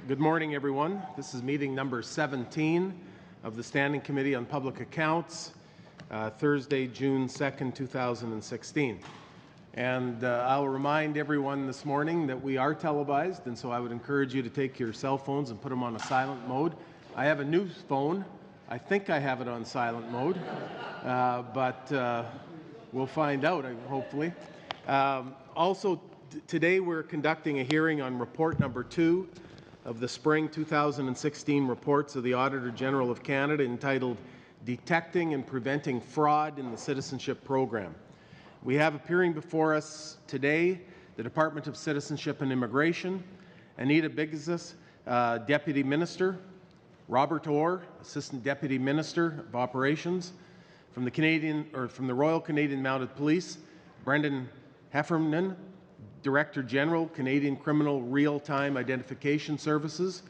Good morning, everyone. This is meeting number 17 of the Standing Committee on Public Accounts, Thursday, June 2nd, 2016. And I'll remind everyone this morning that we are televised, and so I would encourage you to take your cell phones and put them on a silent mode. I have a new phone. I think I have it on silent mode, but we'll find out, hopefully. Also, today we're conducting a hearing on report number 2 of the spring 2016 reports of the Auditor General of Canada entitled Detecting and Preventing Fraud in the Citizenship Program. We have appearing before us today the Department of Citizenship and Immigration, Anita Bigzis, Deputy Minister, Robert Orr, Assistant Deputy Minister of Operations, from the Royal Canadian Mounted Police, Brendan Heffernan, Director General, Canadian Criminal Real-Time Identification Services,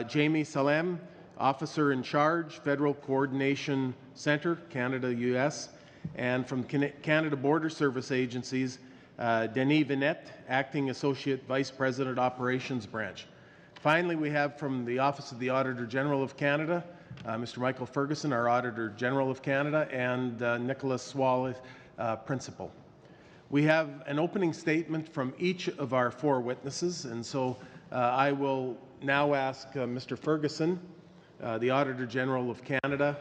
Jamie Salem, Officer in Charge, Federal Coordination Centre, Canada-US, and from Canada Border Service Agencies, Denis Vinette, Acting Associate Vice President, Operations Branch. Finally, we have from the Office of the Auditor General of Canada, Mr. Michael Ferguson, our Auditor General of Canada, and Nicholas Swall, Principal. We have an opening statement from each of our 4 witnesses, and so I will now ask Mr. Ferguson, the Auditor General of Canada,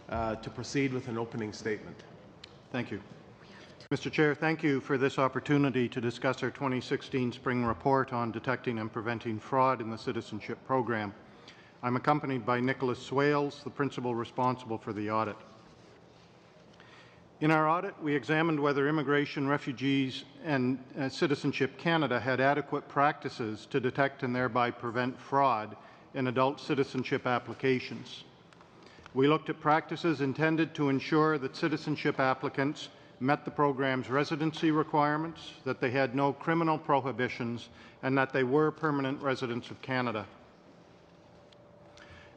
to proceed with an opening statement. Thank you. Mr. Chair, thank you for this opportunity to discuss our 2016 spring report on detecting and preventing fraud in the citizenship program. I'm accompanied by Nicholas Swales, the principal responsible for the audit. In our audit, we examined whether Immigration, Refugees and Citizenship Canada had adequate practices to detect and thereby prevent fraud in adult citizenship applications. We looked at practices intended to ensure that citizenship applicants met the program's residency requirements, that they had no criminal prohibitions, and that they were permanent residents of Canada.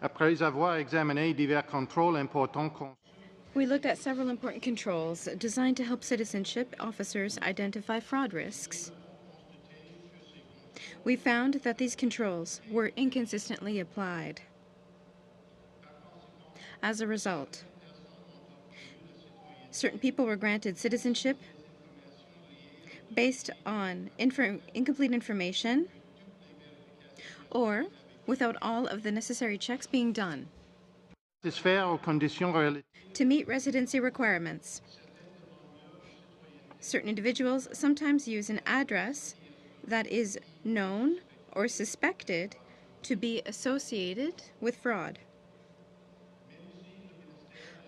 Après avoir examiné divers contrôles importants, we looked at several important controls designed to help citizenship officers identify fraud risks. We found that these controls were inconsistently applied. As a result, certain people were granted citizenship based on incomplete information or without all of the necessary checks being done to meet residency requirements. Certain individuals sometimes use an address that is known or suspected to be associated with fraud.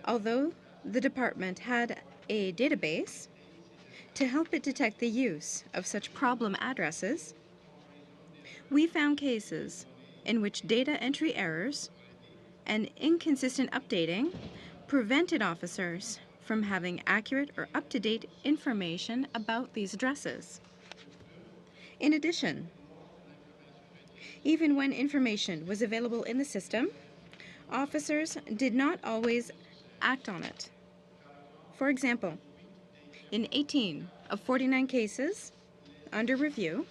Although the department had a database to help it detect the use of such problem addresses, we found cases in which data entry errors and inconsistent updating prevented officers from having accurate or up-to-date information about these addresses. In addition, even when information was available in the system, officers did not always act on it. For example, in 18 of 49 cases under review,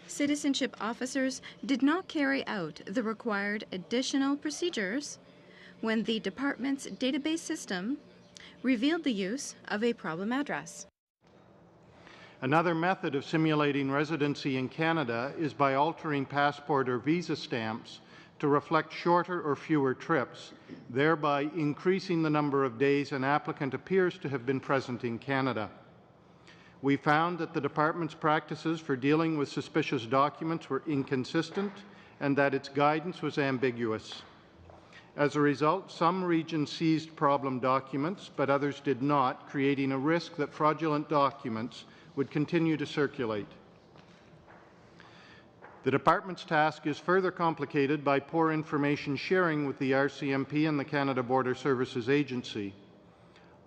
citizenship officers did not carry out the required additional procedures when the department's database system revealed the use of a problem address. Another method of simulating residency in Canada is by altering passport or visa stamps to reflect shorter or fewer trips, thereby increasing the number of days an applicant appears to have been present in Canada. We found that the department's practices for dealing with suspicious documents were inconsistent and that its guidance was ambiguous. As a result, some regions seized problem documents, but others did not, creating a risk that fraudulent documents would continue to circulate. The department's task is further complicated by poor information sharing with the RCMP and the Canada Border Services Agency.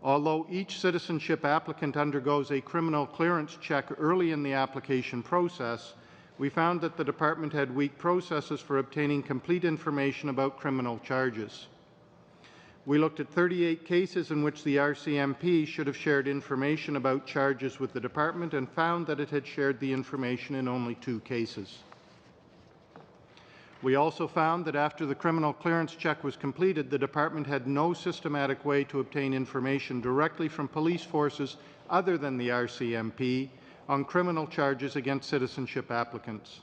Although each citizenship applicant undergoes a criminal clearance check early in the application process, we found that the department had weak processes for obtaining complete information about criminal charges. We looked at 38 cases in which the RCMP should have shared information about charges with the department and found that it had shared the information in only 2 cases. We also found that after the criminal clearance check was completed, the Department had no systematic way to obtain information directly from police forces other than the RCMP on criminal charges against citizenship applicants.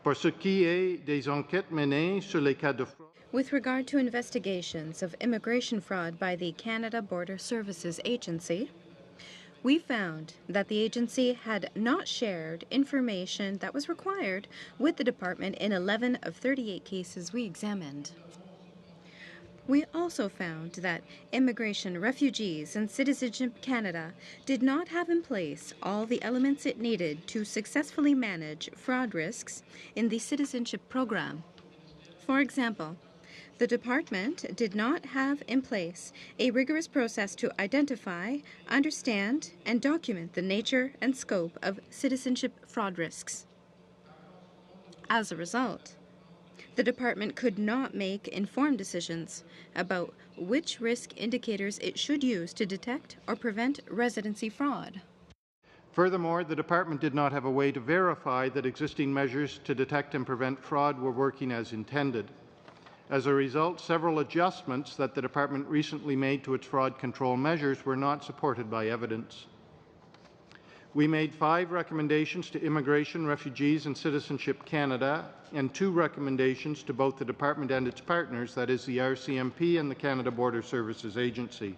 Pour ce qui est des enquêtes menées sur les cas de fraude, With regard to investigations of immigration fraud by the Canada Border Services Agency, we found that the agency had not shared information that was required with the department in 11 of 38 cases we examined. We also found that Immigration, Refugees, and Citizenship Canada did not have in place all the elements it needed to successfully manage fraud risks in the citizenship program. For example, the department did not have in place a rigorous process to identify, understand, and document the nature and scope of citizenship fraud risks. As a result, the department could not make informed decisions about which risk indicators it should use to detect or prevent residency fraud. Furthermore, the Department did not have a way to verify that existing measures to detect and prevent fraud were working as intended. As a result, several adjustments that the Department recently made to its fraud control measures were not supported by evidence. We made 5 recommendations to Immigration, Refugees, and Citizenship Canada, and 2 recommendations to both the Department and its partners, that is, the RCMP and the Canada Border Services Agency.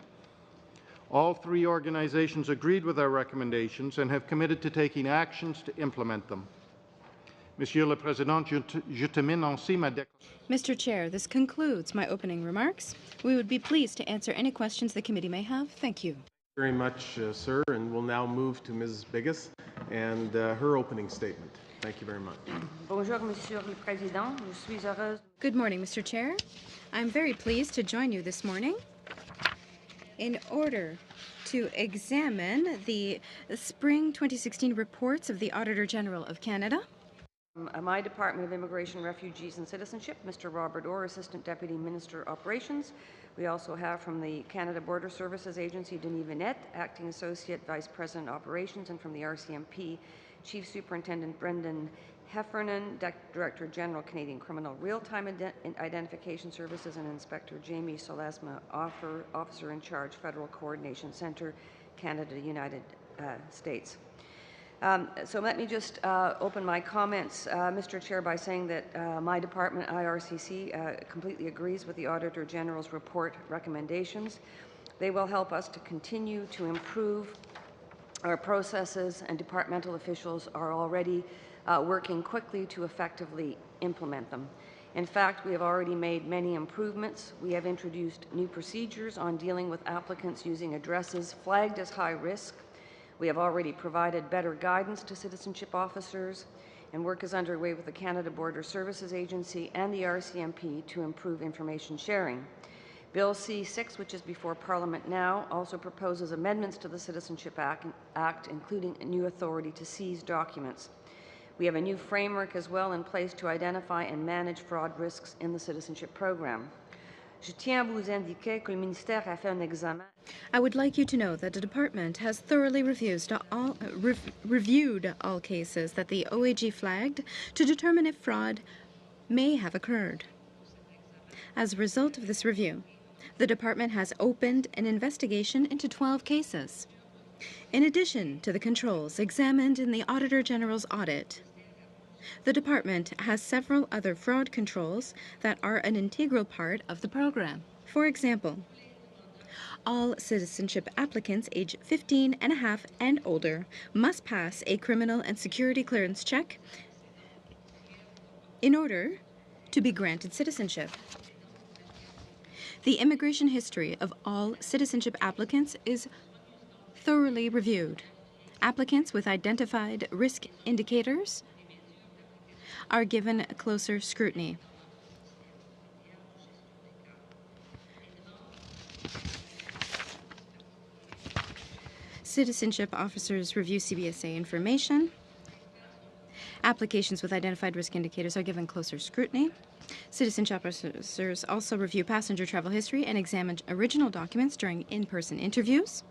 All 3 organizations agreed with our recommendations and have committed to taking actions to implement them. Monsieur le Président, je termine ainsi ma déclaration. Mr. Chair, this concludes my opening remarks. We would be pleased to answer any questions the committee may have. Thank you. Very much, sir, and we'll now move to Ms. Biggis and her opening statement. Thank you very much. Bonjour, Monsieur le Président. Je suis heureuse. Good morning, Mr. Chair. I'm very pleased to join you this morning in order to examine the spring 2016 reports of the Auditor General of Canada. My Department of Immigration, Refugees and Citizenship, Mr. Robert Orr, Assistant Deputy Minister Operations. We also have from the Canada Border Services Agency, Denis Vinette, Acting Associate Vice President Operations, and from the RCMP, Chief Superintendent Brendan Heffernan, Director General, Canadian Criminal Real-Time Identification Services, and Inspector Jamie Solesma, Officer in Charge, Federal Coordination Centre, Canada, United States. So let me just open my comments, Mr. Chair, by saying that my department, IRCC, completely agrees with the Auditor General's report recommendations. They will help us to continue to improve our processes, and departmental officials are already working quickly to effectively implement them. In fact, we have already made many improvements. We have introduced new procedures on dealing with applicants using addresses flagged as high risk. We have already provided better guidance to citizenship officers, and work is underway with the Canada Border Services Agency and the RCMP to improve information sharing. Bill C-6, which is before Parliament now, also proposes amendments to the Citizenship Act, including a new authority to seize documents. We have a new framework as well in place to identify and manage fraud risks in the citizenship program. Je tiens à vous indiquer que le ministère a fait un examen. I would like you to know that the department has thoroughly reviewed all cases that the OAG flagged to determine if fraud may have occurred. As a result of this review, the department has opened an investigation into 12 cases. In addition to the controls examined in the Auditor General's audit, the department has several other fraud controls that are an integral part of the program. For example, all citizenship applicants aged 15 and a half and older must pass a criminal and security clearance check in order to be granted citizenship. The immigration history of all citizenship applicants is thoroughly reviewed. Applicants with identified risk indicators are given closer scrutiny. Citizenship officers review CBSA information. Applications with identified risk indicators are given closer scrutiny. Citizenship officers also review passenger travel history and examine original documents during in-person interviews.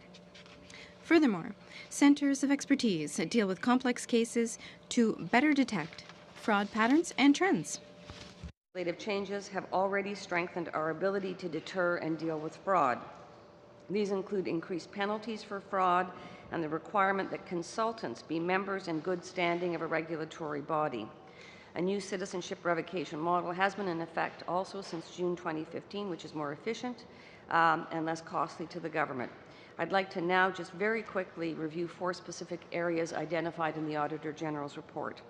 Furthermore, centers of expertise deal with complex cases to better detect fraud patterns and trends. Legislative changes have already strengthened our ability to deter and deal with fraud. These include increased penalties for fraud and the requirement that consultants be members in good standing of a regulatory body. A new citizenship revocation model has been in effect also since June 2015, which is more efficient and less costly to the government. I'd like to now just very quickly review 4 specific areas identified in the Auditor General's report.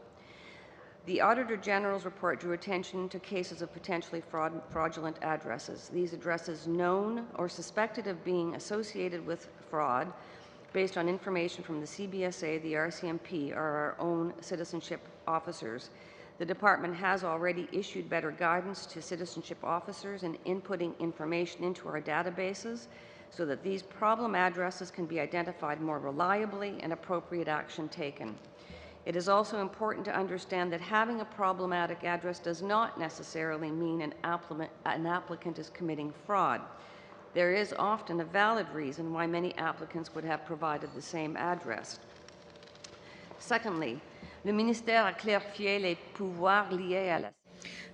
The Auditor General's report drew attention to cases of potentially fraudulent addresses. These addresses known or suspected of being associated with fraud based on information from the CBSA, the RCMP, or our own citizenship officers. The Department has already issued better guidance to citizenship officers in inputting information into our databases so that these problem addresses can be identified more reliably and appropriate action taken. It is also important to understand that having a problematic address does not necessarily mean an applicant is committing fraud. There is often a valid reason why many applicants would have provided the same address. Secondly, le ministère a clarifié les pouvoirs liés à la...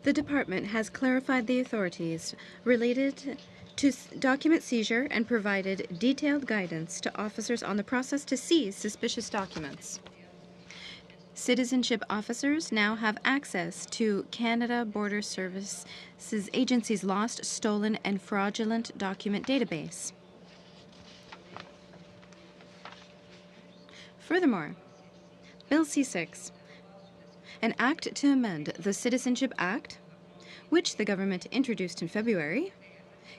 The Department has clarified the authorities related to document seizure and provided detailed guidance to officers on the process to seize suspicious documents. Citizenship officers now have access to Canada Border Services Agency's Lost, Stolen, and Fraudulent Document Database. Furthermore, Bill C-6, an act to amend the Citizenship Act, which the government introduced in February,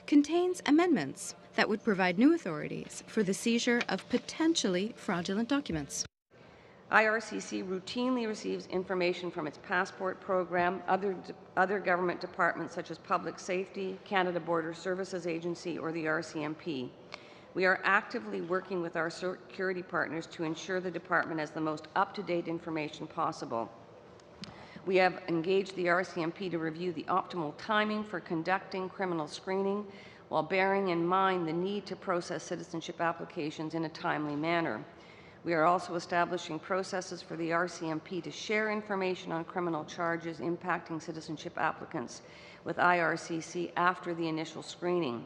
contains amendments that would provide new authorities for the seizure of potentially fraudulent documents. IRCC routinely receives information from its passport program, other government departments such as Public Safety, Canada Border Services Agency, or the RCMP. We are actively working with our security partners to ensure the department has the most up-to-date information possible. We have engaged the RCMP to review the optimal timing for conducting criminal screening while bearing in mind the need to process citizenship applications in a timely manner. We are also establishing processes for the RCMP to share information on criminal charges impacting citizenship applicants with IRCC after the initial screening.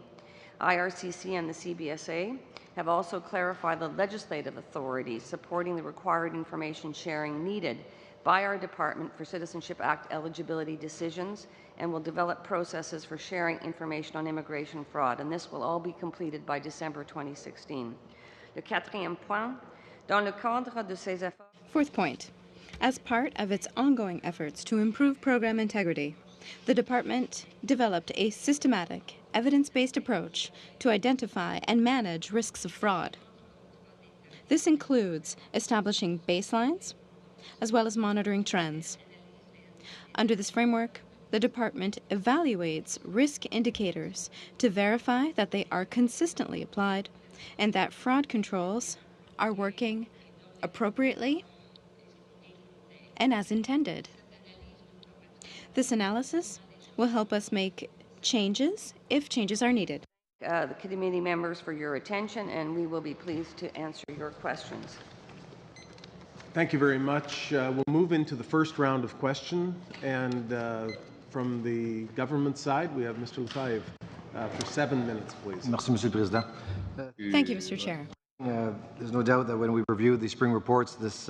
IRCC and the CBSA have also clarified the legislative authorities supporting the required information sharing needed by our Department for Citizenship Act eligibility decisions and will develop processes for sharing information on immigration fraud, and this will all be completed by December 2016. Le quatrième point, dans le cadre de ces efforts... Fourth point. As part of its ongoing efforts to improve program integrity, the Department developed a systematic, evidence-based approach to identify and manage risks of fraud. This includes establishing baselines, as well as monitoring trends. Under this framework, the Department evaluates risk indicators to verify that they are consistently applied and that fraud controls are working appropriately and as intended. This analysis will help us make changes if changes are needed. The committee members for your attention, and we will be pleased to answer your questions. Thank you very much. We'll move into the first round of questions, and from the government side, we have Mr. Lefebvre for 7 minutes, please. Merci, Monsieur le Président. Thank you, Mr. Chair. There's no doubt that when we reviewed the spring reports, this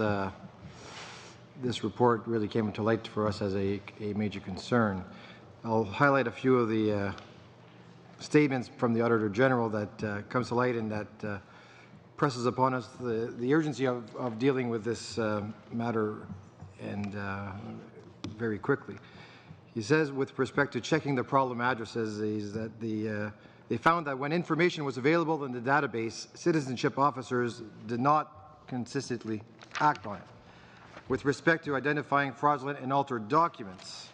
report really came to light for us as a major concern. I'll highlight a few of the statements from the Auditor General that comes to light and that presses upon us the urgency of dealing with this matter and very quickly. He says, with respect to checking the problem addresses, is that they found that when information was available in the database, citizenship officers did not consistently act on it. With respect to identifying fraudulent and altered documents,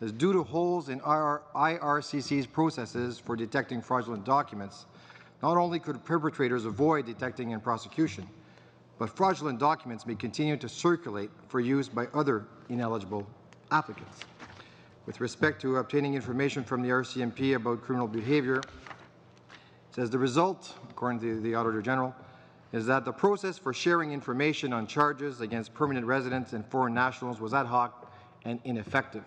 is due to holes in IRCC's processes for detecting fraudulent documents, not only could perpetrators avoid detecting and prosecution, but fraudulent documents may continue to circulate for use by other ineligible applicants. With respect to obtaining information from the RCMP about criminal behavior, it says the result, according to the Auditor General, is that the process for sharing information on charges against permanent residents and foreign nationals was ad hoc and ineffective.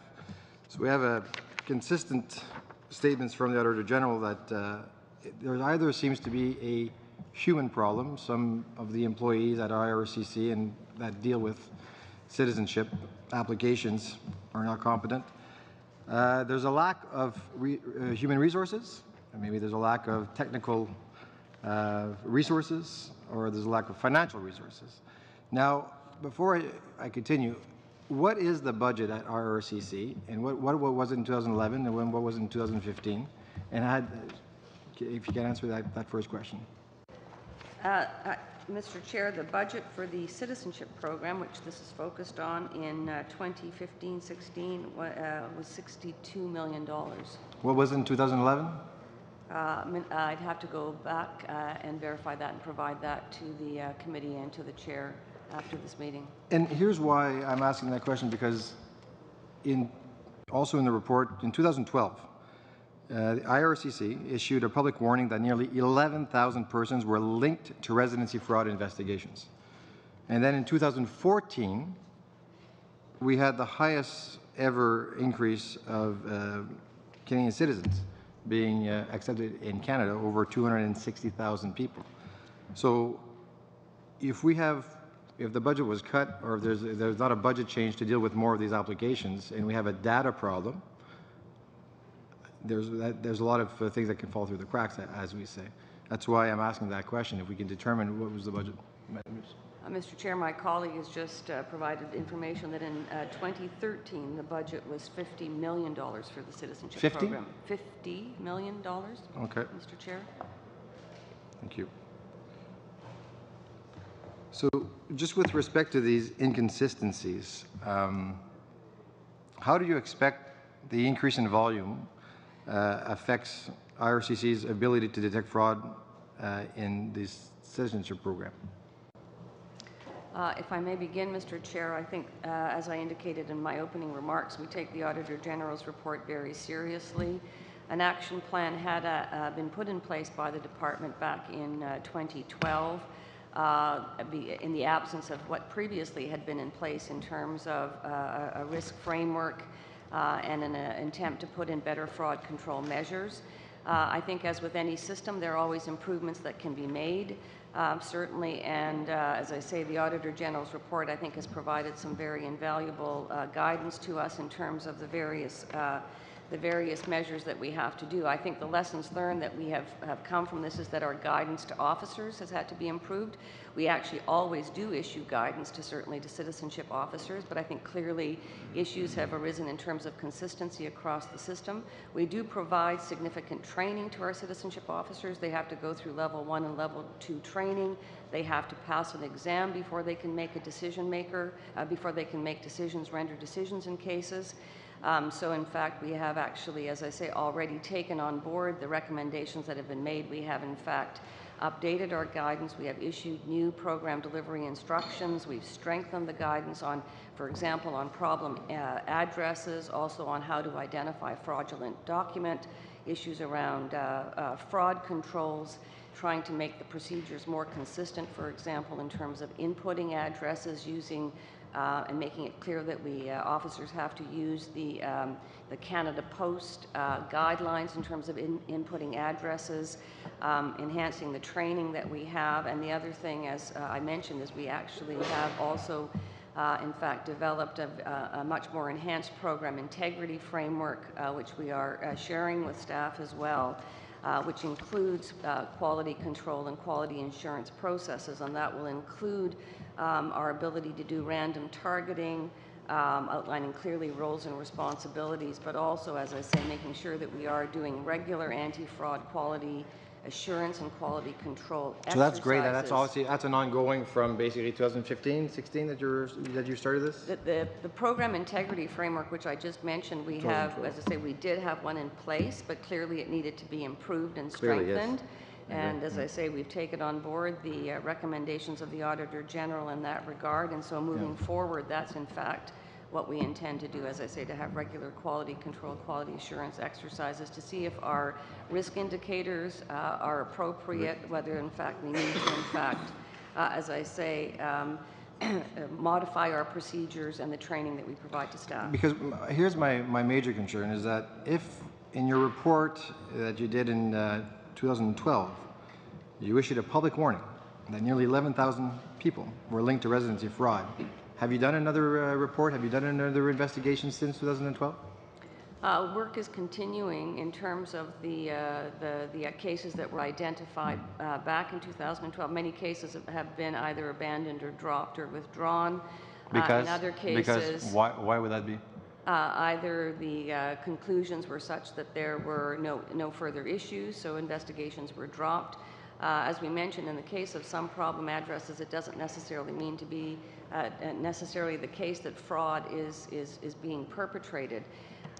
So we have a consistent statements from the Auditor General that there either seems to be a human problem. Some of the employees at IRCC and that deal with citizenship applications are not competent. There's a lack of human resources, and maybe there's a lack of technical resources, or there's a lack of financial resources. Now, before I continue, what is the budget at IRCC, and what was it in 2011, and what was it in 2015? And if you can answer that first question. Mr. Chair, the budget for the citizenship program, which this is focused on in 2015-16, was $62 million. What was it in 2011? I'd have to go back and verify that and provide that to the committee and to the chair after this meeting. And here's why I'm asking that question, because also in the report in 2012, the IRCC issued a public warning that nearly 11,000 persons were linked to residency fraud investigations. And then in 2014, we had the highest ever increase of Canadian citizens being accepted in Canada, over 260,000 people. So if the budget was cut, or if there's not a budget change to deal with more of these applications, and we have a data problem, there's a lot of things that can fall through the cracks, as we say. That's why I'm asking that question, if we can determine what was the budget. Mr. Chair, my colleague has just provided information that in 2013 the budget was $50 million for the citizenship program. $50 million. Okay. Mr. Chair. Thank you. So, just with respect to these inconsistencies, how do you expect the increase in volume affects IRCC's ability to detect fraud in this citizenship program? If I may begin, Mr. Chair, I think, as I indicated in my opening remarks, we take the Auditor General's report very seriously. An action plan had been put in place by the department back in 2012 in the absence of what previously had been in place in terms of a risk framework and an attempt to put in better fraud control measures. I think, as with any system, there are always improvements that can be made, certainly, and as I say, the Auditor General's report, I think, has provided some very invaluable guidance to us in terms of the various measures that we have to do. I think the lessons learned that we have come from this is that our guidance to officers has had to be improved. We actually always do issue guidance to citizenship officers, but I think clearly issues have arisen in terms of consistency across the system. We do provide significant training to our citizenship officers. They have to go through level 1 and level 2 training. They have to pass an exam before they can make a decision maker, before they can make decisions, render decisions in cases. So in fact, we have actually, as I say, already taken on board the recommendations that have been made. We have in fact updated our guidance. We have issued new program delivery instructions. We've strengthened the guidance on, for example, on problem addresses, also on how to identify fraudulent document, issues around fraud controls, trying to make the procedures more consistent, for example, in terms of inputting addresses using and making it clear that officers have to use the Canada Post guidelines in terms of inputting addresses, enhancing the training that we have. And the other thing, as I mentioned, is we actually have also, in fact, developed a much more enhanced program integrity framework, which we are sharing with staff as well, which includes quality control and quality assurance processes, and that will include our ability to do random targeting, outlining clearly roles and responsibilities, but also, as I say, making sure that we are doing regular anti-fraud quality assurance and quality control exercises. So that's great. That's an ongoing from basically 2015, 16 that you started this? The program integrity framework, which I just mentioned, we have, as I say, we did have one in place, but clearly it needed to be improved and strengthened. Clearly, yes. And as I say, we've taken on board the recommendations of the Auditor General in that regard, and so moving forward, that's in fact what we intend to do, as I say, to have regular quality control, quality assurance exercises to see if our risk indicators are appropriate, whether in fact we need to, in fact, as I say, modify our procedures and the training that we provide to staff. Because here's my major concern is that if in your report that you did in 2012, you issued a public warning that nearly 11,000 people were linked to residency fraud. Have you done another report? Have you done another investigation since 2012? Work is continuing in terms of the cases that were identified back in 2012. Many cases have been either abandoned or dropped or withdrawn. Because, in other cases, because why would that be? Either the conclusions were such that there were no further issues, so investigations were dropped. As we mentioned, in the case of some problem addresses, it doesn't necessarily mean to be necessarily the case that fraud is being perpetrated.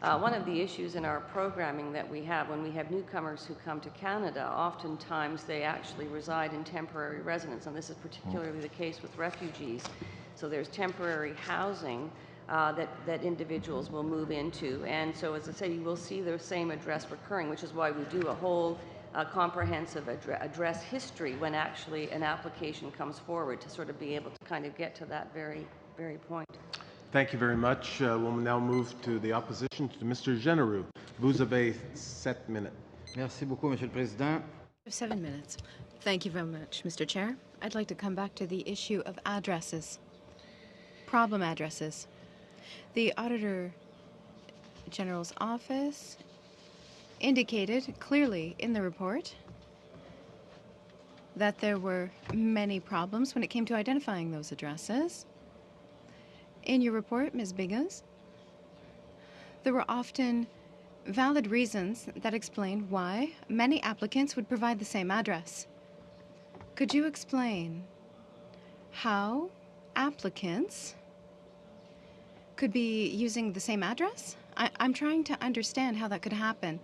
One of the issues in our programming that we have when we have newcomers who come to Canada, oftentimes they actually reside in temporary residence, and this is particularly the case with refugees. So there's temporary housing that individuals will move into. And so, as I say, you will see the same address recurring, which is why we do a whole comprehensive address history when actually an application comes forward, to sort of be able to kind of get to that very point. Thank you very much. We'll now move to the opposition, to Mr. Genereux. Vous avez 7 minutes. Merci beaucoup, Monsieur le Président. 7 minutes. Thank you very much, Mr. Chair. I'd like to come back to the issue of addresses, problem addresses. The Auditor General's office indicated clearly in the report that there were many problems when it came to identifying those addresses. In your report, Ms. Biggins, there were often valid reasons that explained why many applicants would provide the same address. Could you explain how applicants could be using the same address? I'm trying to understand how that could happen.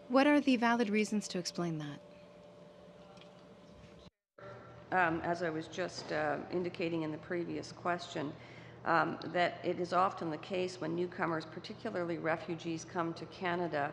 What are the valid reasons to explain that? As I was just indicating in the previous question, that it is often the case when newcomers, particularly refugees, come to Canada,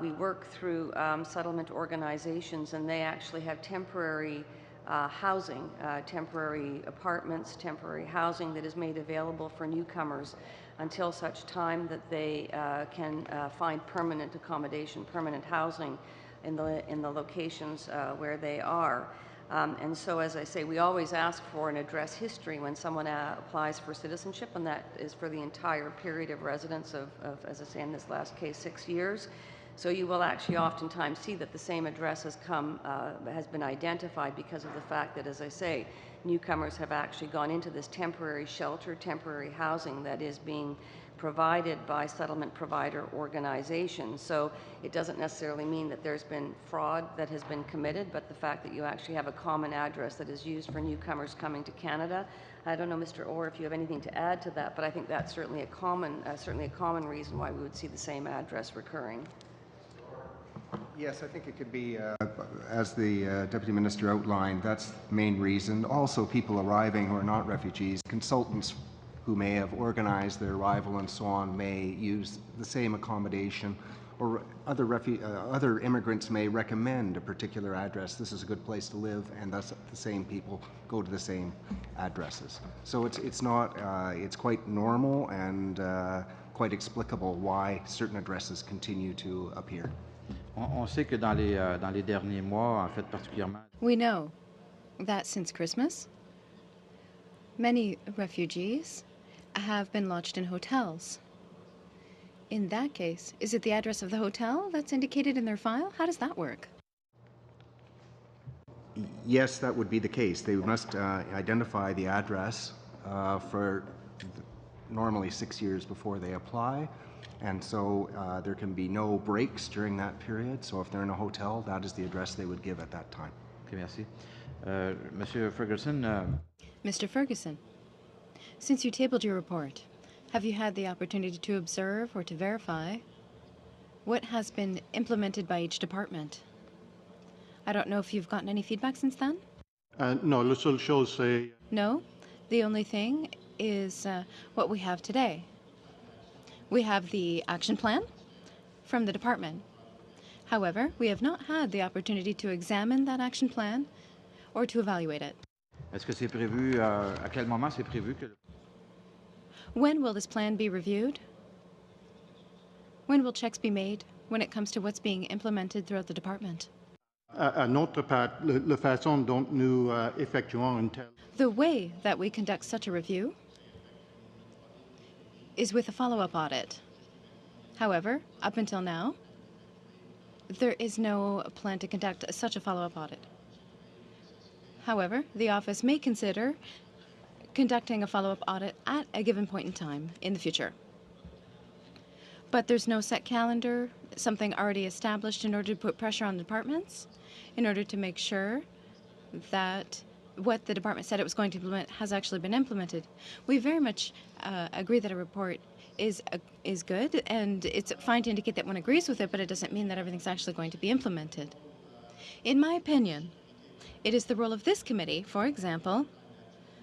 we work through settlement organizations, and they actually have temporary housing, temporary apartments, temporary housing that is made available for newcomers until such time that they can find permanent accommodation, permanent housing in the locations where they are. And so, as I say, we always ask for an address history when someone applies for citizenship, and that is for the entire period of residence of, as I say, in this last case, 6 years. So you will actually oftentimes see that the same address has been identified because of the fact that, as I say, newcomers have actually gone into this temporary shelter, temporary housing that is being provided by settlement provider organizations. So it doesn't necessarily mean that there's been fraud that has been committed, but the fact that you actually have a common address that is used for newcomers coming to Canada. I don't know, Mr. Orr, if you have anything to add to that, but I think that's certainly a common reason why we would see the same address recurring. Yes, I think it could be, as the Deputy Minister outlined, that's the main reason. Also, people arriving who are not refugees, consultants who may have organized their arrival and so on may use the same accommodation, or other immigrants may recommend a particular address. This is a good place to live, and thus the same people go to the same addresses. So it's quite normal and quite explicable why certain addresses continue to appear. On sait que dans les derniers mois, en fait particulièrement. We know that since Christmas, many refugees have been lodged in hotels. In that case, is it the address of the hotel that's indicated in their file? How does that work? Yes, that would be the case. They must identify the address for normally 6 years before they apply. And so there can be no breaks during that period. So if they're in a hotel, that is the address they would give at that time. Okay, merci. Monsieur Ferguson. Mr. Ferguson, since you tabled your report, have you had the opportunity to observe or to verify what has been implemented by each department? I don't know if you've gotten any feedback since then? No, la seule chose c'est... No? The only thing is what we have today. We have the action plan from the department. However, we have not had the opportunity to examine that action plan or to evaluate it. Est-ce que c'est prévu, à quel moment c'est prévu que... When will this plan be reviewed? When will checks be made when it comes to what's being implemented throughout the department? À notre part, la façon dont nous effectuons une telle... The way that we conduct such a review is with a follow-up audit. However, up until now, there is no plan to conduct such a follow-up audit. However, the office may consider conducting a follow-up audit at a given point in time in the future. But there's no set calendar, something already established in order to put pressure on departments, in order to make sure that what the department said it was going to implement has actually been implemented. We very much agree that a report is good, and it's fine to indicate that one agrees with it, but it doesn't mean that everything's actually going to be implemented. In my opinion, it is the role of this committee, for example,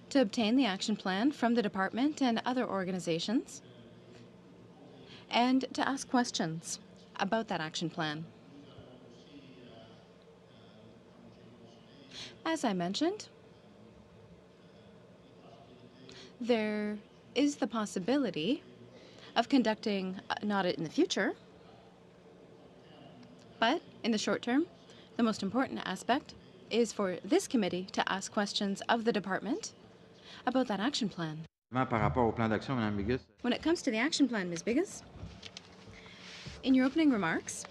to obtain the action plan from the department and other organizations, and to ask questions about that action plan. As I mentioned, there is the possibility of conducting an audit in the future, but in the short term, the most important aspect is for this committee to ask questions of the department about that action plan. Par rapport au plan d'action, Mme Bigus, When it comes to the action plan, Ms. Biggis, in your opening remarks,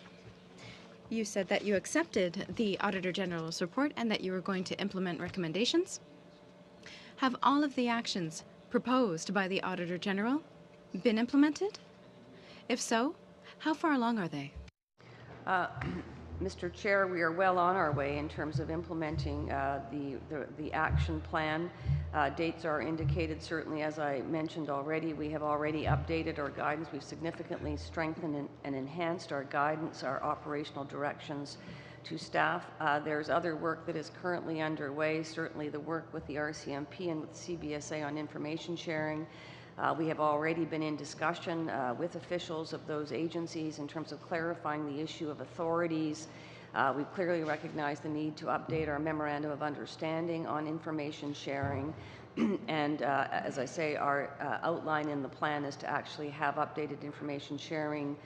you said that you accepted the Auditor General's report and that you were going to implement recommendations. Have all of the actions proposed by the Auditor General been implemented? If so, how far along are they? Mr. Chair, we are well on our way in terms of implementing the action plan. Dates are indicated, certainly, as I mentioned already. We have already updated our guidance. We've significantly strengthened and enhanced our guidance, our operational directions to staff. There's other work that is currently underway, certainly the work with the RCMP and with CBSA on information sharing. We have already been in discussion with officials of those agencies in terms of clarifying the issue of authorities. We clearly recognize the need to update our memorandum of understanding on information sharing. And as I say, our outline in the plan is to actually have updated information sharing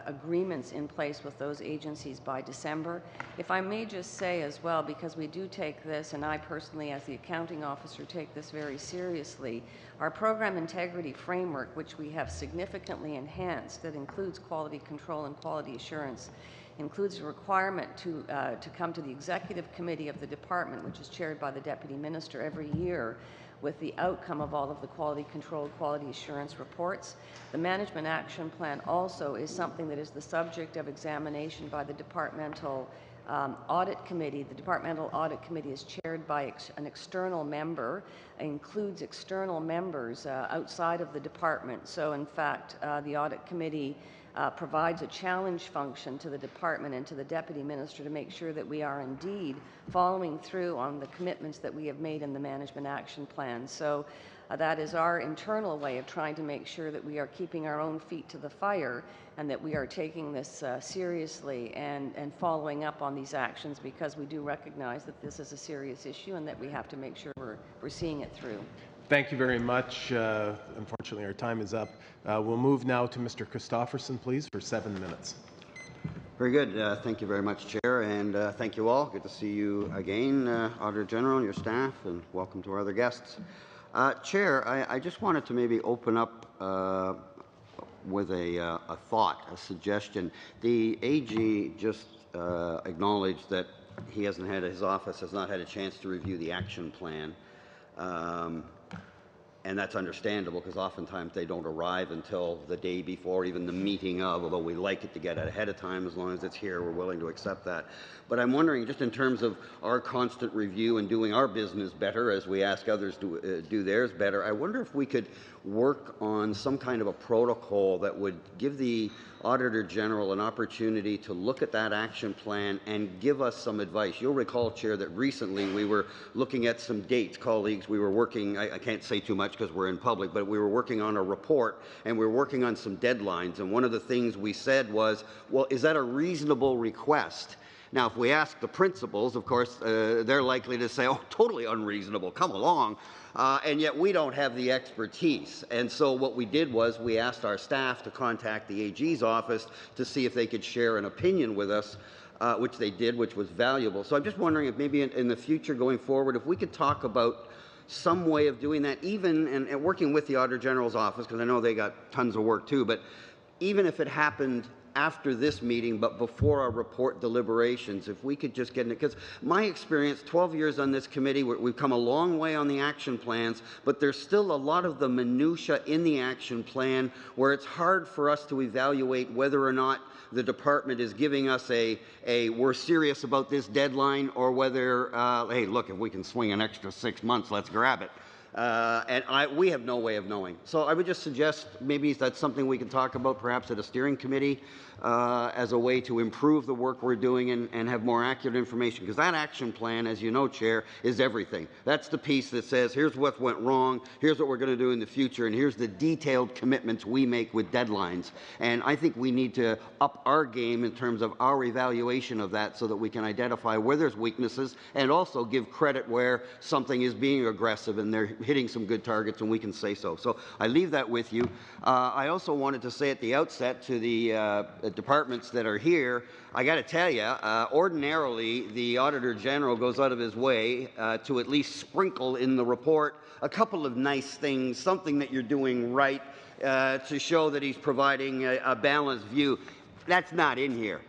agreements in place with those agencies by December. If I may just say as well, because we do take this, and I personally as the accounting officer take this very seriously, our program integrity framework, which we have significantly enhanced, that includes quality control and quality assurance, includes a requirement to come to the executive committee of the department, which is chaired by the deputy minister every year, with the outcome of all of the quality control, quality assurance reports. The management action plan also is something that is the subject of examination by the departmental audit committee. The departmental audit committee is chaired by an external member, includes external members outside of the department. So in fact, the audit committee provides a challenge function to the department and to the deputy minister to make sure that we are indeed following through on the commitments that we have made in the management action plan. So that is our internal way of trying to make sure that we are keeping our own feet to the fire and that we are taking this seriously and following up on these actions, because we do recognize that this is a serious issue and that we have to make sure we're seeing it through. Thank you very much. Unfortunately, our time is up. We'll move now to Mr. Christofferson, please, for 7 minutes. Very good. Thank you very much, Chair, and thank you all. Good to see you again, Auditor General and your staff, and welcome to our other guests. Chair, I just wanted to maybe open up with a thought, a suggestion. The AG just acknowledged that his office has not had a chance to review the action plan. And that's understandable, because oftentimes they don't arrive until the day before, even the meeting of, although we like it to get it ahead of time. As long as it's here, we're willing to accept that. But I'm wondering, just in terms of our constant review and doing our business better as we ask others to do theirs better, I wonder if we could work on some kind of a protocol that would give the Auditor General an opportunity to look at that action plan and give us some advice. You'll recall, Chair, that recently we were looking at some dates. Colleagues, we were working, I can't say too much because we're in public, but we were working on a report and we were working on some deadlines. And one of the things we said was, well, is that a reasonable request? Now, if we ask the principals, of course, they're likely to say, oh, totally unreasonable, come along. And yet we don't have the expertise. And so what we did was we asked our staff to contact the AG's office to see if they could share an opinion with us, which they did, which was valuable. So I'm just wondering if maybe in the future going forward, if we could talk about some way of doing that, even and working with the Auditor General's office, because I know they got tons of work too, but even if it happened after this meeting, but before our report deliberations, if we could just get in it, because my experience, 12 years on this committee, we've come a long way on the action plans, but there's still a lot of the minutia in the action plan where it's hard for us to evaluate whether or not the department is giving us a we're serious about this deadline, or whether, hey, look, if we can swing an extra 6 months, let's grab it. We have no way of knowing. So I would just suggest maybe that's something we can talk about perhaps at a steering committee as a way to improve the work we're doing and have more accurate information. Because that action plan, as you know, Chair, is everything. That's the piece that says, here's what went wrong, here's what we're going to do in the future, and here's the detailed commitments we make with deadlines. And I think we need to up our game in terms of our evaluation of that so that we can identify where there's weaknesses and also give credit where something is being aggressive and they're hitting some good targets, and we can say so. So I leave that with you. I also wanted to say at the outset to the departments that are here, I got to tell you, ordinarily the Auditor General goes out of his way to at least sprinkle in the report a couple of nice things, something that you're doing right, to show that he's providing a balanced view. That's not in here.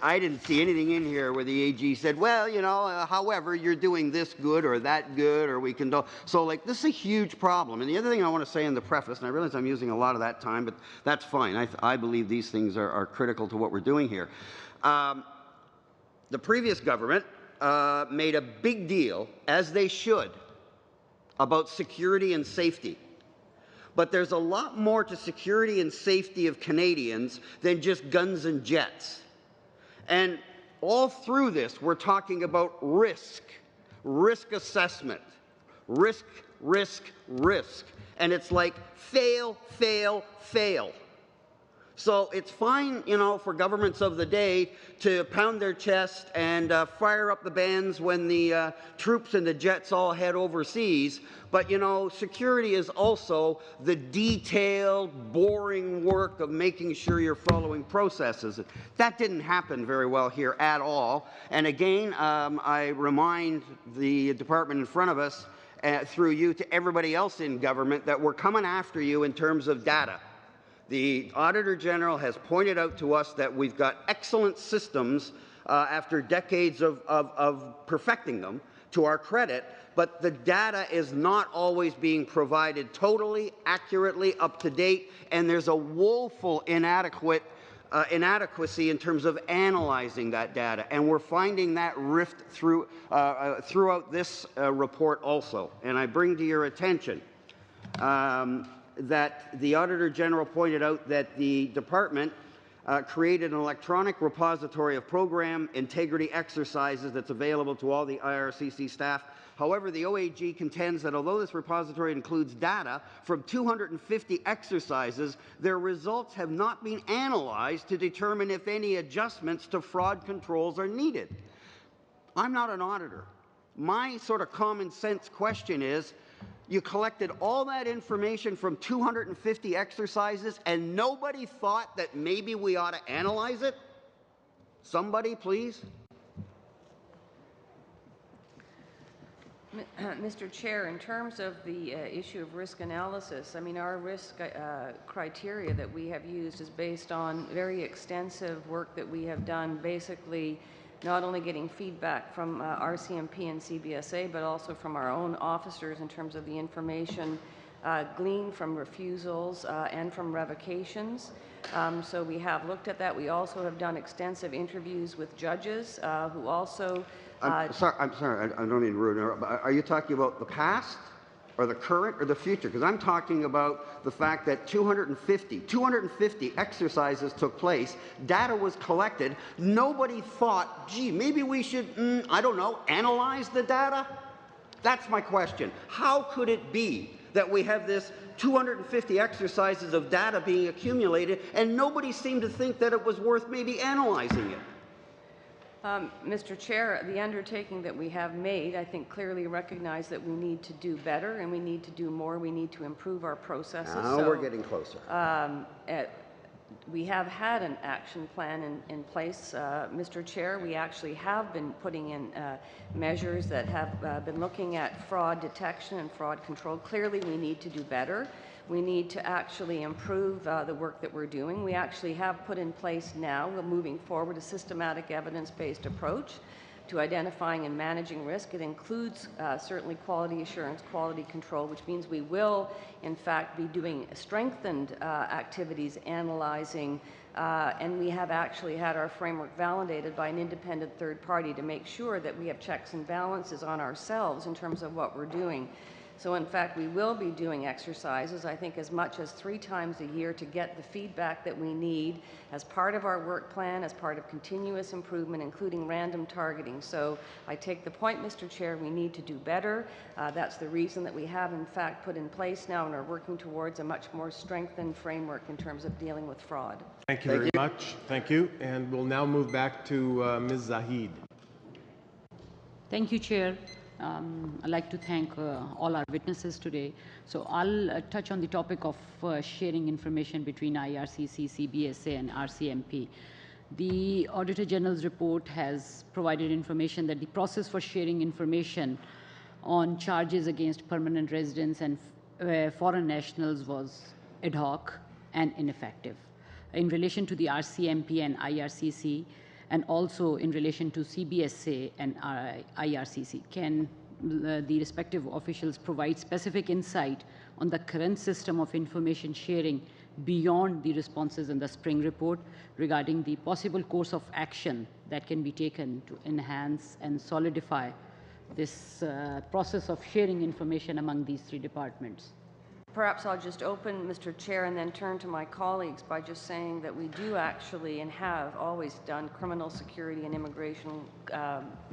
I didn't see anything in here where the AG said, well, you know, however, you're doing this good or that good, or we can do. So, like, this is a huge problem. And the other thing I want to say in the preface, and I realize I'm using a lot of that time, but that's fine. I believe these things are critical to what we're doing here. The previous government made a big deal, as they should, about security and safety. But there's a lot more to security and safety of Canadians than just guns and jets. And all through this, we're talking about risk assessment, risk. And it's like fail, fail, fail. So it's fine, you know, for governments of the day to pound their chest and fire up the bands when the troops and the jets all head overseas. But, you know, security is also the detailed, boring work of making sure you're following processes. That didn't happen very well here at all. And again, I remind the department in front of us, through you to everybody else in government, that we're coming after you in terms of data. The Auditor General has pointed out to us that we've got excellent systems after decades of perfecting them, to our credit, but the data is not always being provided totally, accurately, up to date, and there's a woeful inadequacy in terms of analyzing that data. And we're finding that rift throughout this report also. And I bring to your attention that the Auditor General pointed out that the department created an electronic repository of program integrity exercises that's available to all the IRCC staff. However, the OAG contends that although this repository includes data from 250 exercises, their results have not been analyzed to determine if any adjustments to fraud controls are needed. I'm not an auditor. My sort of common sense question is, you collected all that information from 250 exercises and nobody thought that maybe we ought to analyze it? Somebody, please? Mr. Chair, in terms of the issue of risk analysis, I mean, our risk criteria that we have used is based on very extensive work that we have done, basically not only getting feedback from RCMP and CBSA, but also from our own officers in terms of the information gleaned from refusals and from revocations. So we have looked at that. We also have done extensive interviews with judges who also... I'm sorry, I don't mean to ruin it. Are you talking about the past, or the current, or the future? Because I'm talking about the fact that 250 exercises took place, data was collected, nobody thought, gee, maybe we should, I don't know, analyze the data? That's my question. How could it be that we have this 250 exercises of data being accumulated and nobody seemed to think that it was worth maybe analyzing it? Mr. Chair, the undertaking that we have made, I think, clearly recognize that we need to do better and we need to do more. We need to improve our processes. Now we're getting closer. We have had an action plan in place, Mr. Chair. We actually have been putting in measures that have been looking at fraud detection and fraud control. Clearly, we need to do better. We need to actually improve the work that we're doing. We actually have put in place now, we're moving forward, a systematic evidence-based approach to identifying and managing risk. It includes certainly quality assurance, quality control, which means we will, in fact, be doing strengthened activities, analyzing, and we have actually had our framework validated by an independent third party to make sure that we have checks and balances on ourselves in terms of what we're doing. So in fact, we will be doing exercises, I think, as much as 3 times a year to get the feedback that we need as part of our work plan, as part of continuous improvement, including random targeting. So I take the point, Mr. Chair, we need to do better. That's the reason that we have, in fact, put in place now and are working towards a much more strengthened framework in terms of dealing with fraud. Thank you very much. Thank you. And we'll now move back to Ms. Zahid. Thank you, Chair. I'd like to thank all our witnesses today. So I'll touch on the topic of sharing information between IRCC, CBSA, and RCMP. The Auditor General's report has provided information that the process for sharing information on charges against permanent residents and foreign nationals was ad hoc and ineffective. In relation to the RCMP and IRCC, and also in relation to CBSA and IRCC, can the respective officials provide specific insight on the current system of information sharing beyond the responses in the spring report regarding the possible course of action that can be taken to enhance and solidify this process of sharing information among these 3 departments? Perhaps I'll just open, Mr. Chair, and then turn to my colleagues by just saying that we do actually and have always done criminal security and immigration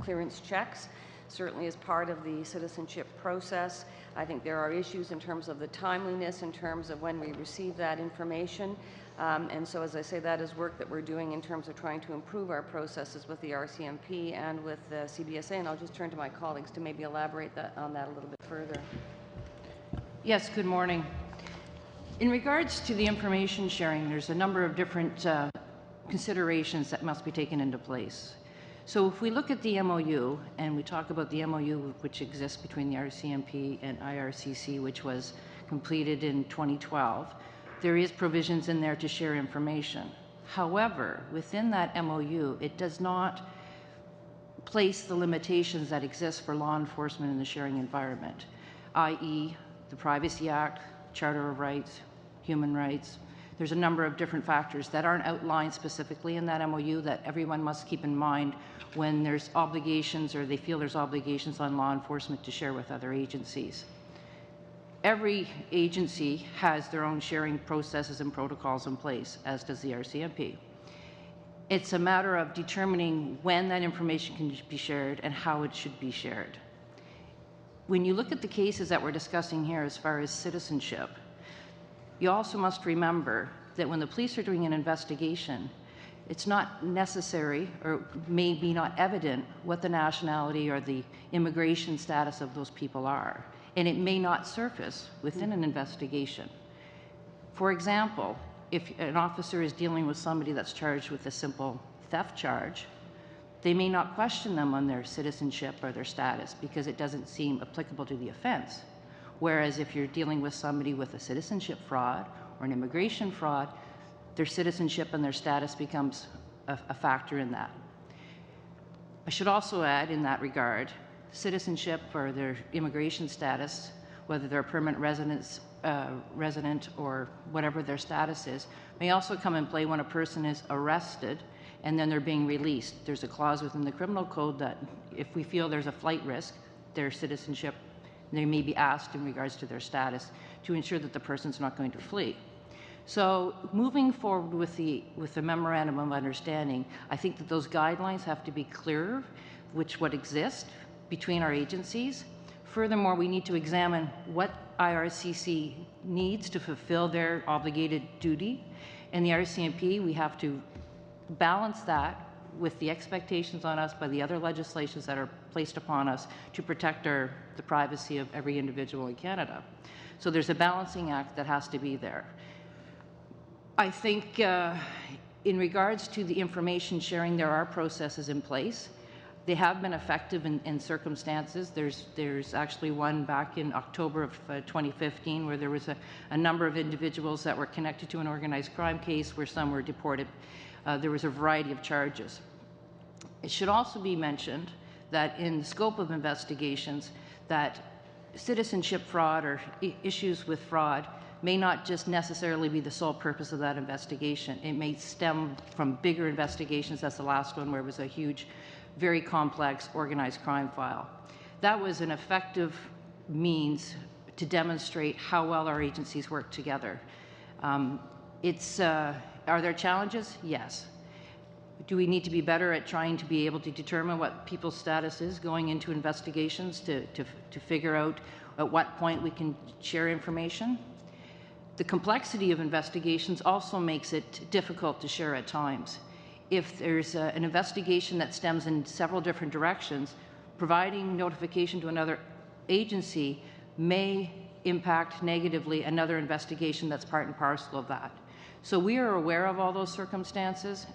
clearance checks, certainly as part of the citizenship process. I think there are issues in terms of the timeliness, in terms of when we receive that information. And so, as I say, that is work that we're doing in terms of trying to improve our processes with the RCMP and with the CBSA. And I'll just turn to my colleagues to maybe elaborate on that a little bit further. Yes, good morning. In regards to the information sharing, there's a number of different considerations that must be taken into place. So if we look at the MOU, and we talk about the MOU which exists between the RCMP and IRCC, which was completed in 2012, there is provisions in there to share information. However, within that MOU, it does not place the limitations that exist for law enforcement in the sharing environment, i.e., the Privacy Act, Charter of Rights, Human Rights. There's a number of different factors that aren't outlined specifically in that MOU that everyone must keep in mind when there's obligations or they feel there's obligations on law enforcement to share with other agencies. Every agency has their own sharing processes and protocols in place, as does the RCMP. It's a matter of determining when that information can be shared and how it should be shared. When you look at the cases that we're discussing here as far as citizenship, you also must remember that when the police are doing an investigation, it's not necessary or maybe not evident what the nationality or the immigration status of those people are, and it may not surface within an investigation. For example, if an officer is dealing with somebody that's charged with a simple theft charge, they may not question them on their citizenship or their status because it doesn't seem applicable to the offense. Whereas if you're dealing with somebody with a citizenship fraud or an immigration fraud, their citizenship and their status becomes a factor in that. I should also add in that regard, citizenship or their immigration status, whether they're a permanent resident or whatever their status is, may also come in play when a person is arrested and then they're being released. There's a clause within the criminal code that if we feel there's a flight risk, their citizenship, they may be asked in regards to their status to ensure that the person's not going to flee. So moving forward with the memorandum of understanding, I think that those guidelines have to be clearer, which would exist between our agencies. Furthermore, we need to examine what IRCC needs to fulfill their obligated duty. And the RCMP, we have to balance that with the expectations on us by the other legislations that are placed upon us to protect the privacy of every individual in Canada. So there's a balancing act that has to be there. I think in regards to the information sharing, there are processes in place. They have been effective in circumstances. There's actually one back in October of 2015 where there was a number of individuals that were connected to an organized crime case where some were deported. There was a variety of charges. It should also be mentioned that in the scope of investigations that citizenship fraud or issues with fraud may not just necessarily be the sole purpose of that investigation. It may stem from bigger investigations. That's the last one where it was a huge, very complex organized crime file. That was an effective means to demonstrate how well our agencies work together. Are there challenges? Yes. Do we need to be better at trying to be able to determine what people's status is going into investigations to figure out at what point we can share information? The complexity of investigations also makes it difficult to share at times. If there's an investigation that stems in several different directions, providing notification to another agency may impact negatively another investigation that's part and parcel of that. So we are aware of all those circumstances.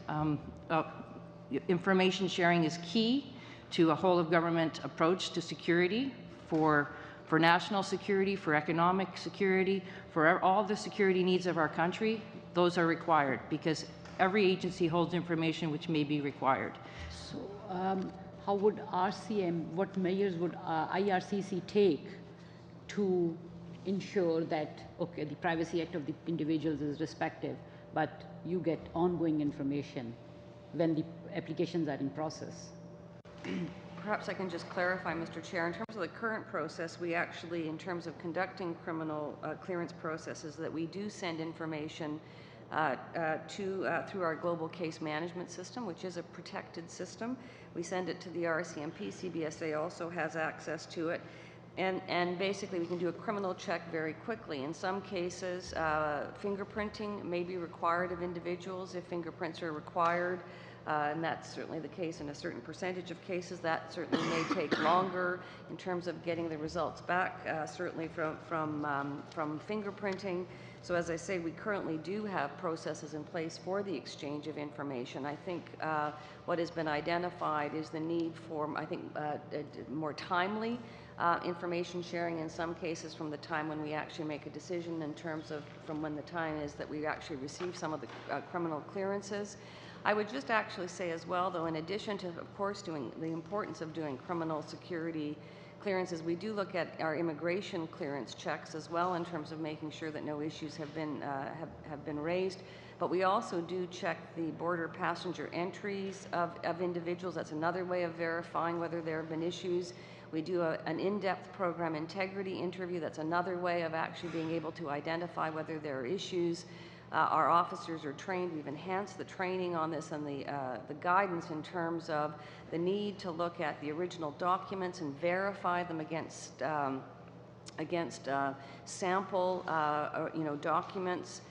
Information sharing is key to a whole of government approach to security for national security, for economic security, for all the security needs of our country. Those are required because every agency holds information which may be required. So how would RCM, what measures would IRCC take to ensure that, okay, the Privacy Act of the individuals is respective, but you get ongoing information when the applications are in process? Perhaps I can just clarify, Mr. Chair. In terms of the current process, we actually, in terms of conducting criminal clearance processes, that we do send information through our global case management system, which is a protected system. We send it to the RCMP. CBSA also has access to it. And basically, we can do a criminal check very quickly. In some cases, fingerprinting may be required of individuals if fingerprints are required. And that's certainly the case in a certain percentage of cases. That certainly may take longer in terms of getting the results back, certainly from fingerprinting. So as I say, we currently do have processes in place for the exchange of information. I think what has been identified is the need for, more timely information sharing in some cases from the time when we actually make a decision in terms of from when the time is that we actually receive some of the criminal clearances. I would just actually say as well, though, in addition to, of course, doing the importance of doing criminal security clearances, we do look at our immigration clearance checks as well in terms of making sure that no issues have been raised. But we also do check the border passenger entries of individuals. That's another way of verifying whether there have been issues. We do an in-depth program integrity interview. That's another way of actually being able to identify whether there are issues. Our officers are trained. We've enhanced the training on this and the guidance in terms of the need to look at the original documents and verify them against sample documents.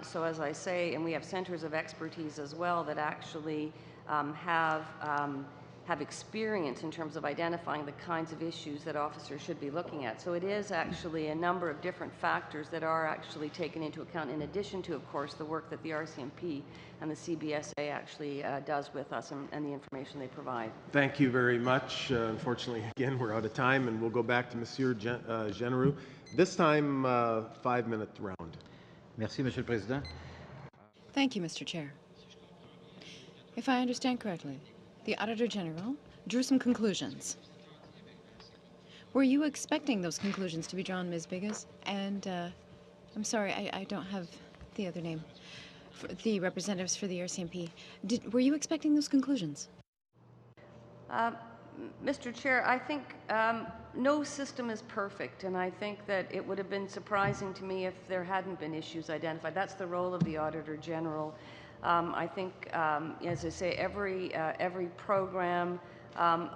So as I say, and we have centers of expertise as well that actually have experience in terms of identifying the kinds of issues that officers should be looking at. So it is actually a number of different factors that are actually taken into account in addition to, of course, the work that the RCMP and the CBSA actually does with us and the information they provide. Thank you very much. Unfortunately, again, we're out of time, and we'll go back to Monsieur Genereux. This time, 5-minute round. Merci, Monsieur le Président. Thank you, Mr. Chair. If I understand correctly, the Auditor General drew some conclusions. Were you expecting those conclusions to be drawn, Ms. Biggis? And I'm sorry, I don't have the other name. For the representatives for the RCMP. Were you expecting those conclusions? Mr. Chair, I think no system is perfect, and I think that it would have been surprising to me if there hadn't been issues identified. That's the role of the Auditor General. I think, as I say, every program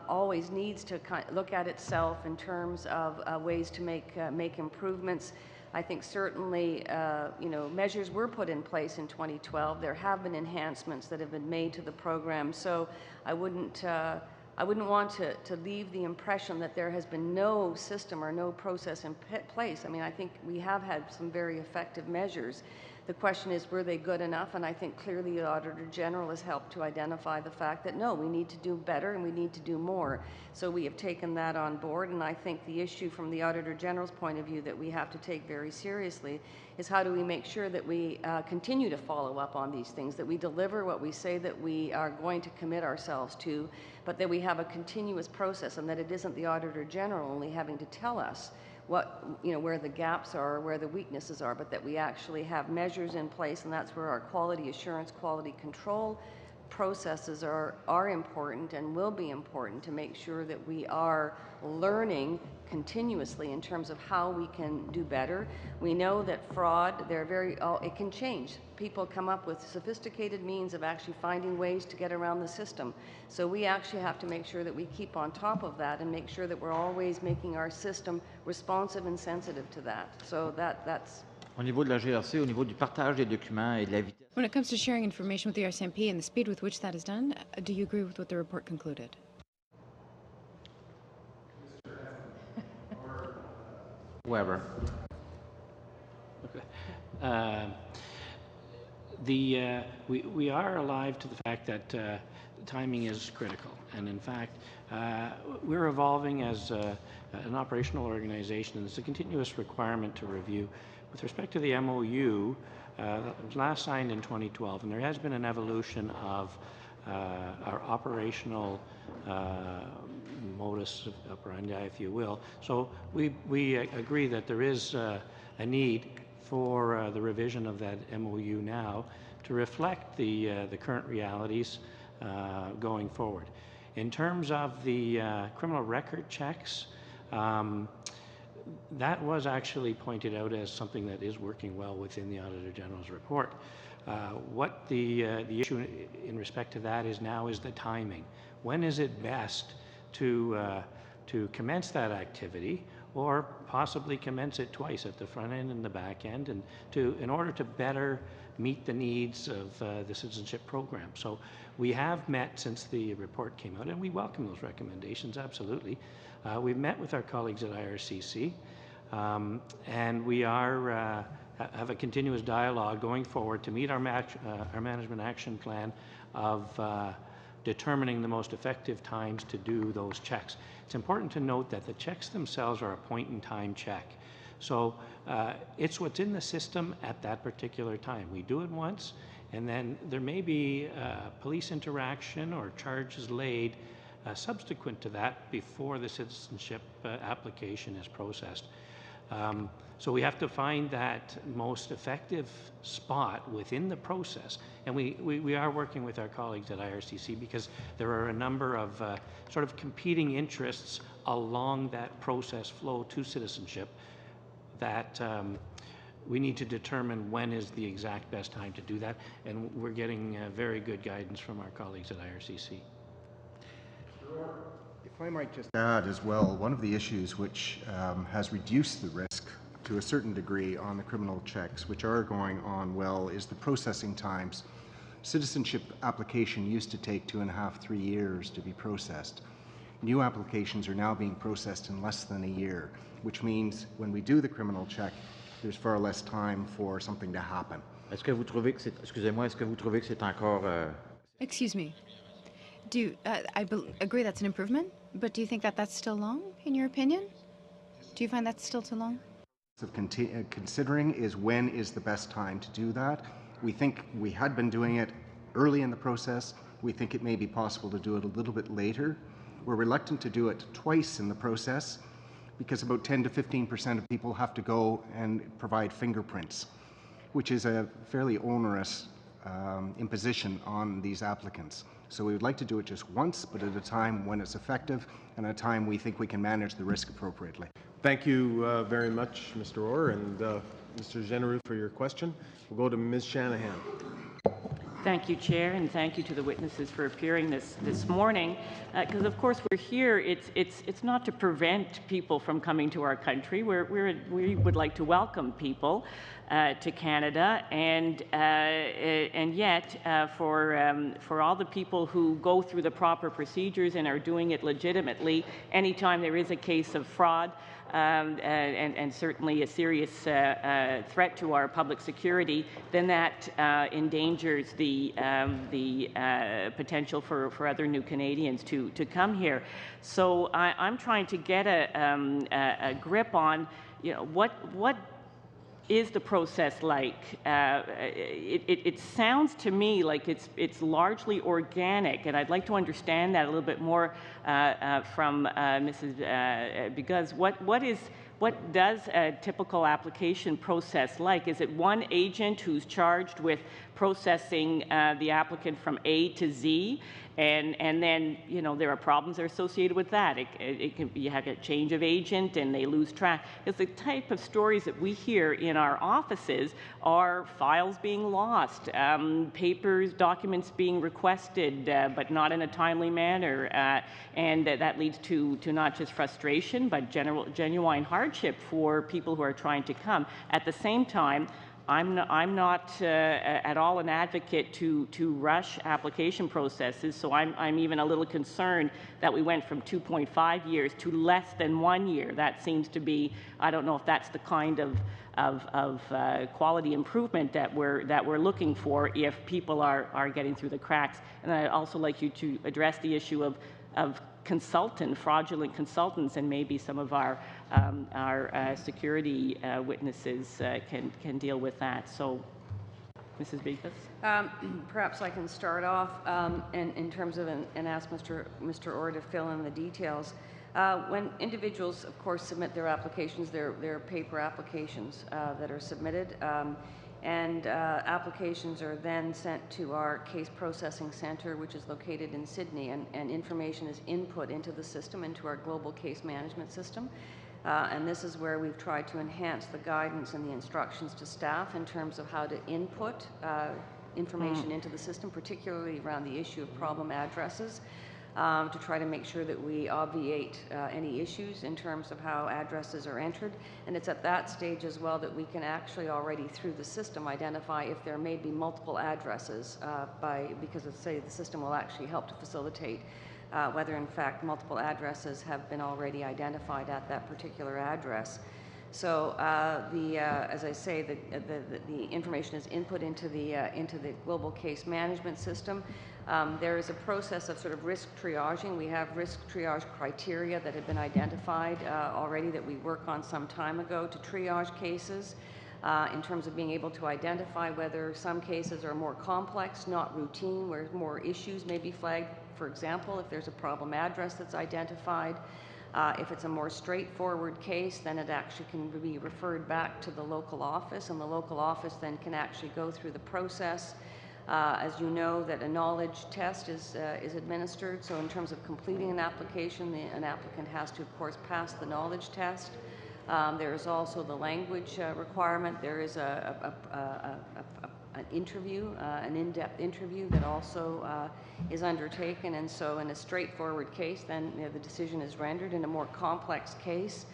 always needs to look at itself in terms of ways to make improvements. I think certainly, measures were put in place in 2012. There have been enhancements that have been made to the program. So I wouldn't want to leave the impression that there has been no system or no process in place. I mean, I think we have had some very effective measures. The question is, were they good enough? And I think clearly the Auditor General has helped to identify the fact that no, we need to do better and we need to do more. So we have taken that on board, and I think the issue from the Auditor General's point of view that we have to take very seriously is how do we make sure that we continue to follow up on these things, that we deliver what we say that we are going to commit ourselves to, but that we have a continuous process and that it isn't the Auditor General only having to tell us where the gaps are, where the weaknesses are, but that we actually have measures in place, and that's where our quality assurance, quality control processes are important and will be important to make sure that we are learning continuously in terms of how we can do better. We know that fraud, it can change. People come up with sophisticated means of actually finding ways to get around the system. So we actually have to make sure that we keep on top of that and make sure that we're always making our system responsive and sensitive to that. So that's... Au niveau de la GRC, au niveau du partage des documents et de la vitesse. When it comes to sharing information with the RCMP and the speed with which that is done, do you agree with what the report concluded? Weber. Okay. We are alive to the fact that timing is critical, and in fact, we're evolving as an operational organization, and it's a continuous requirement to review. With respect to the MOU, it was last signed in 2012, and there has been an evolution of our operational modus operandi, if you will. So we agree that there is a need for the revision of that MOU now to reflect the current realities going forward. In terms of the criminal record checks, that was actually pointed out as something that is working well within the Auditor General's report. What the issue in respect to that is now is the timing. When is it best to commence that activity, or possibly commence it twice, at the front end and the back end, and in order to better meet the needs of the citizenship program. So we have met since the report came out, and we welcome those recommendations, absolutely. We've met with our colleagues at IRCC, and we have a continuous dialogue going forward to meet our management action plan of determining the most effective times to do those checks. It's important to note that the checks themselves are a point-in-time check. So it's what's in the system at that particular time. We do it once, and then there may be police interaction or charges laid subsequent to that before the citizenship application is processed. So we have to find that most effective spot within the process, and we are working with our colleagues at IRCC because there are a number of sort of competing interests along that process flow to citizenship that we need to determine when is the exact best time to do that, and we're getting very good guidance from our colleagues at IRCC. If I might just add as well, one of the issues which has reduced the risk to a certain degree on the criminal checks, which are going on well, is the processing times. Citizenship application used to take 2.5, 3 years to be processed. New applications are now being processed in less than a year, which means when we do the criminal check, there's far less time for something to happen. Est-ce que vous trouvez que c'est, excusez-moi, est-ce que vous trouvez que c'est encore Excuse me. I agree that's an improvement, but do you think that that's still long, in your opinion? Do you find that's still too long? Of considering is when is the best time to do that. We think we had been doing it early in the process. We think it may be possible to do it a little bit later. We're reluctant to do it twice in the process because about 10 to 15% of people have to go and provide fingerprints, which is a fairly onerous imposition on these applicants. So we would like to do it just once, but at a time when it's effective and at a time we think we can manage the risk appropriately. Thank you very much, Mr. Orr and Mr. Genereux, for your question. We'll go to Ms. Shanahan. Thank you, Chair, and thank you to the witnesses for appearing this morning. Because of course we're here. It's not to prevent people from coming to our country. We would like to welcome people to Canada, and yet for all the people who go through the proper procedures and are doing it legitimately, anytime there is a case of fraud. And certainly a serious threat to our public security, then that endangers the potential for other new Canadians to come here. So I'm trying to get a grip on, what is the process like? It sounds to me like it's largely organic, and I'd like to understand that a little bit more from Mrs. Because what does a typical application process like? Is it one agent who's charged with processing the applicant from A to Z? And then, there are problems that are associated with that. It can be, you have a change of agent and they lose track. Because the type of stories that we hear in our offices are files being lost, papers, documents being requested, but not in a timely manner. And that leads to not just frustration, but genuine hardship for people who are trying to come. At the same time, I'm not at all an advocate to rush application processes, so I'm even a little concerned that we went from 2.5 years to less than 1 year. That seems to be, I don't know if that's the kind of quality improvement that we're looking for if people are getting through the cracks. And I'd also like you to address the issue of fraudulent consultants, and maybe some of our security witnesses can deal with that. So, Mrs. Beekes? Perhaps I can start off in terms of and ask Mr. Orr to fill in the details. When individuals, of course, submit their applications, they're paper applications that are submitted. And applications are then sent to our case processing center, which is located in Sydney, and information is input into the system, into our global case management system. And this is where we've tried to enhance the guidance and the instructions to staff in terms of how to input information into the system, particularly around the issue of problem addresses, to try to make sure that we obviate any issues in terms of how addresses are entered. And it's at that stage as well that we can actually already, through the system, identify if there may be multiple addresses because, say, the system will actually help to facilitate whether, in fact, multiple addresses have been already identified at that particular address. So as I say, the information is input into the global case management system. There is a process of sort of risk triaging. We have risk triage criteria that have been identified already that we work on some time ago to triage cases in terms of being able to identify whether some cases are more complex, not routine, where more issues may be flagged. For example, if there's a problem address that's identified, if it's a more straightforward case, then it actually can be referred back to the local office, and the local office then can actually go through the process. As you know, that a knowledge test is administered, so in terms of completing an application, an applicant has to, of course, pass the knowledge test. There is also the language requirement. There is an interview, an in-depth interview that also is undertaken, and so in a straightforward case, then the decision is rendered. In a more complex case,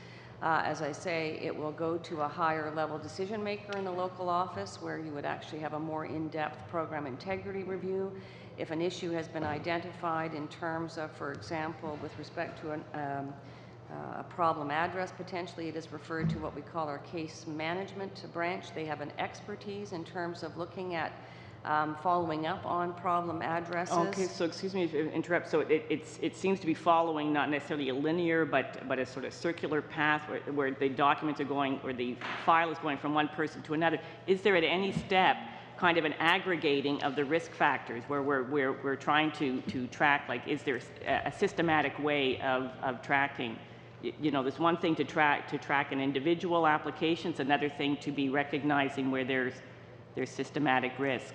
as I say, it will go to a higher level decision maker in the local office, where you would actually have a more in-depth program integrity review. If an issue has been identified in terms of, for example, with respect to a problem address, potentially it is referred to what we call our case management branch. They have an expertise in terms of looking at following up on problem addresses. Okay, so excuse me if I interrupt. So it seems to be following not necessarily a linear, but a sort of circular path where the documents are going, or the file is going from one person to another. Is there at any step kind of an aggregating of the risk factors where we're trying to track, like, is there a systematic way of tracking? There's one thing to track an individual application. It's another thing to be recognizing where there's systematic risk.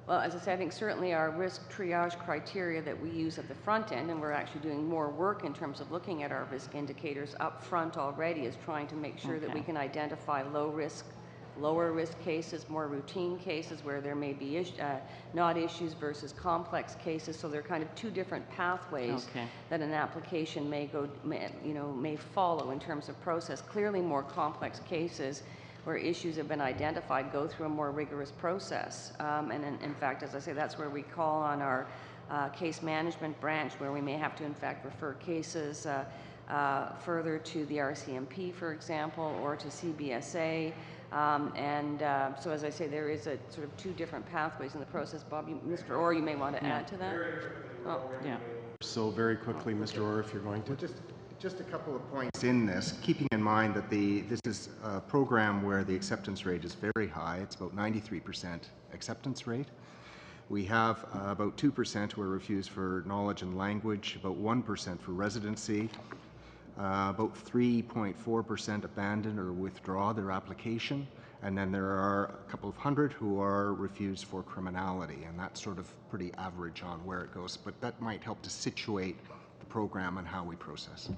Well, as I say, I think certainly our risk triage criteria that we use at the front end, and we're actually doing more work in terms of looking at our risk indicators up front already, is trying to make sure that we can identify low risk lower risk cases, more routine cases where there may be not issues versus complex cases. So they're kind of two different pathways that an application may follow in terms of process. Clearly, more complex cases where issues have been identified go through a more rigorous process. And in fact, as I say, that's where we call on our case management branch, where we may have to, in fact, refer cases further to the RCMP, for example, or to CBSA. So, as I say, there is a sort of two different pathways in the process. Bob, Mr. Orr, you may want to add to that. So very quickly, Mr. Orr, if you're going to. Just a couple of points in this, keeping in mind that this is a program where the acceptance rate is very high. It's about 93% acceptance rate. We have about 2% who are refused for knowledge and language, about 1% for residency, about 3.4% abandon or withdraw their application, and then there are a couple of hundred who are refused for criminality, and that's sort of pretty average on where it goes, but that might help to situate the program and how we process.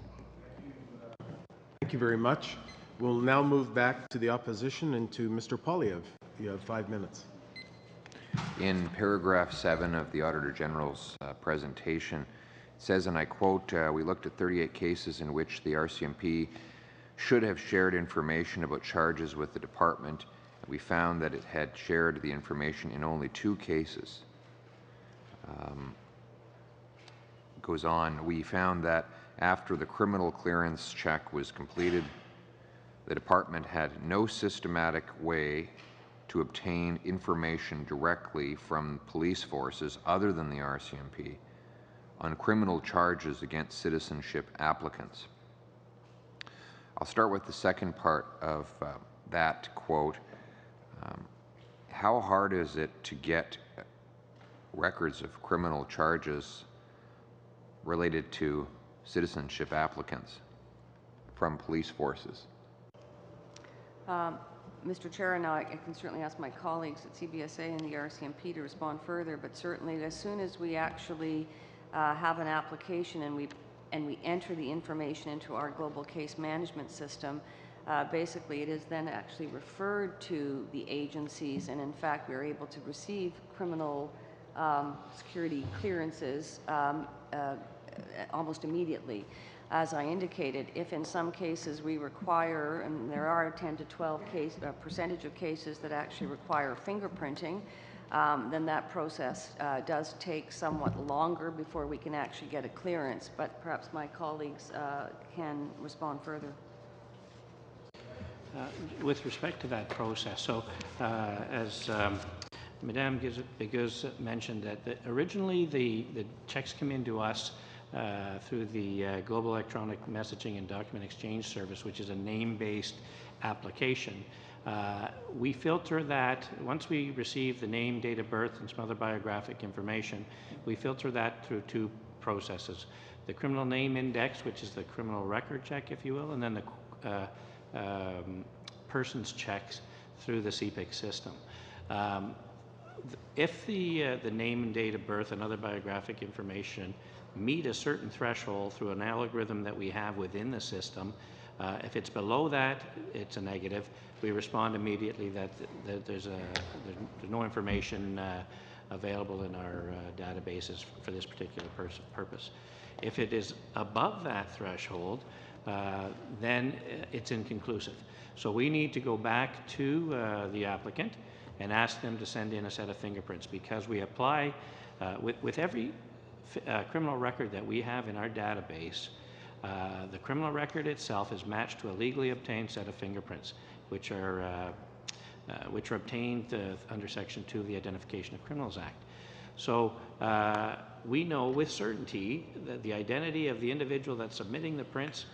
Thank you very much. We'll now move back to the opposition and to Mr. Polyev. You have 5 minutes. In paragraph 7 of the Auditor General's presentation, it says, and I quote, we looked at 38 cases in which the RCMP should have shared information about charges with the department. We found that it had shared the information in only 2 cases. Goes on, we found that after the criminal clearance check was completed, the department had no systematic way to obtain information directly from police forces other than the RCMP on criminal charges against citizenship applicants. I'll start with the second part of that quote. How hard is it to get records of criminal charges related to citizenship applicants from police forces? Mr. Chair, and I can certainly ask my colleagues at CBSA and the RCMP to respond further, but certainly as soon as we actually have an application and we enter the information into our global case management system, basically it is then actually referred to the agencies, and in fact we're able to receive criminal security clearances almost immediately. As I indicated, if in some cases we require, and there are 10 to 12% of cases that actually require fingerprinting, then that process does take somewhat longer before we can actually get a clearance. But perhaps my colleagues can respond further. With respect to that process, so as Madame Bigus mentioned, that originally the checks come into us through the Global Electronic Messaging and Document Exchange Service, which is a name-based application. We filter that, once we receive the name, date of birth, and some other biographic information, we filter that through 2 processes. The criminal name index, which is the criminal record check, if you will, and then the persons checks through the CPIC system. If the name and date of birth and other biographic information meet a certain threshold through an algorithm that we have within the system, if it's below that, it's a negative. We respond immediately that there's no information available in our databases for this particular purpose. If it is above that threshold, then it's inconclusive. So we need to go back to the applicant and ask them to send in a set of fingerprints, because we apply with every criminal record that we have in our database. The criminal record itself is matched to a legally obtained set of fingerprints, which are obtained under Section 2 of the Identification of Criminals Act. So we know with certainty that the identity of the individual that's submitting the prints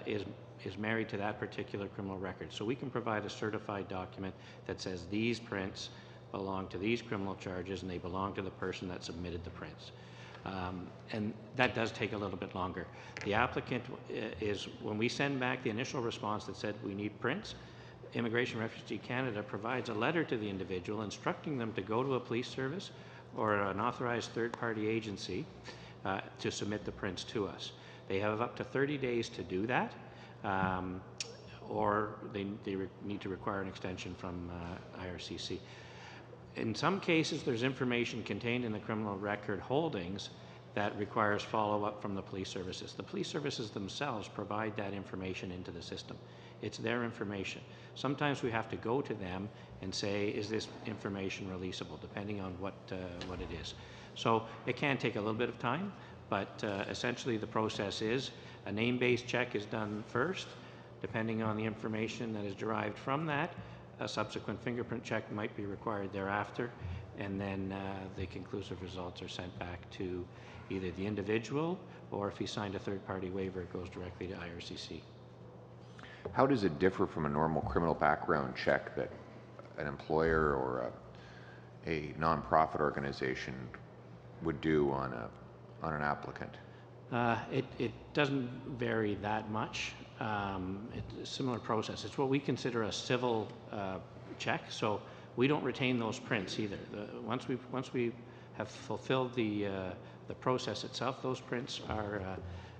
is married to that particular criminal record. So we can provide a certified document that says these prints belong to these criminal charges and they belong to the person that submitted the prints. And that does take a little bit longer. The applicant is, when we send back the initial response that said we need prints, Immigration Refugee Canada provides a letter to the individual instructing them to go to a police service or an authorized third-party agency to submit the prints to us. They have up to 30 days to do that. or they need to require an extension from IRCC. In some cases, there's information contained in the criminal record holdings that requires follow-up from the police services. The police services themselves provide that information into the system. It's their information. Sometimes we have to go to them and say, is this information releasable, depending on what it is. So it can take a little bit of time, but essentially the process is a name-based check is done first. Depending on the information that is derived from that, a subsequent fingerprint check might be required thereafter, and then the conclusive results are sent back to either the individual, or if he signed a third-party waiver, it goes directly to IRCC. How does it differ from a normal criminal background check that an employer or a nonprofit organization would do on an applicant? It doesn't vary that much. It's a similar process. It's what we consider a civil check, so we don't retain those prints either. Once we have fulfilled the process itself, those prints are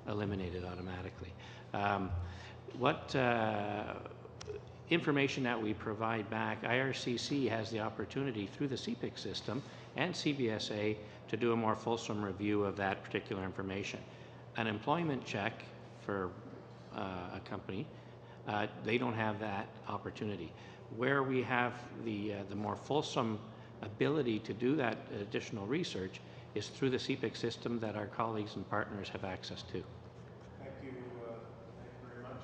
eliminated automatically. What information that we provide back, IRCC has the opportunity through the CPIC system and CBSA to do a more fulsome review of that particular information. An employment check for a company, they don't have that opportunity. Where we have the more fulsome ability to do that additional research is through the CPIC system that our colleagues and partners have access to. Thank you very much.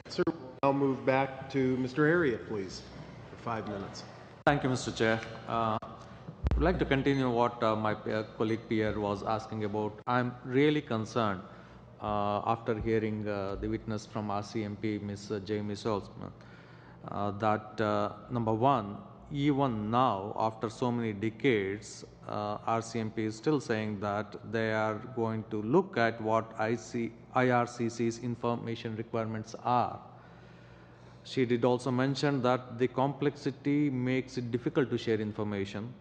Sir, I'll move back to Mr. Area, please, for 5 minutes. Thank you, Mr. Chair. I would like to continue what my colleague Pierre was asking about. I'm really concerned after hearing the witness from RCMP, Ms. Jamie Salzman, that number one, even now, after so many decades, RCMP is still saying that they are going to look at what IRCC's information requirements are. She did also mention that the complexity makes it difficult to share information.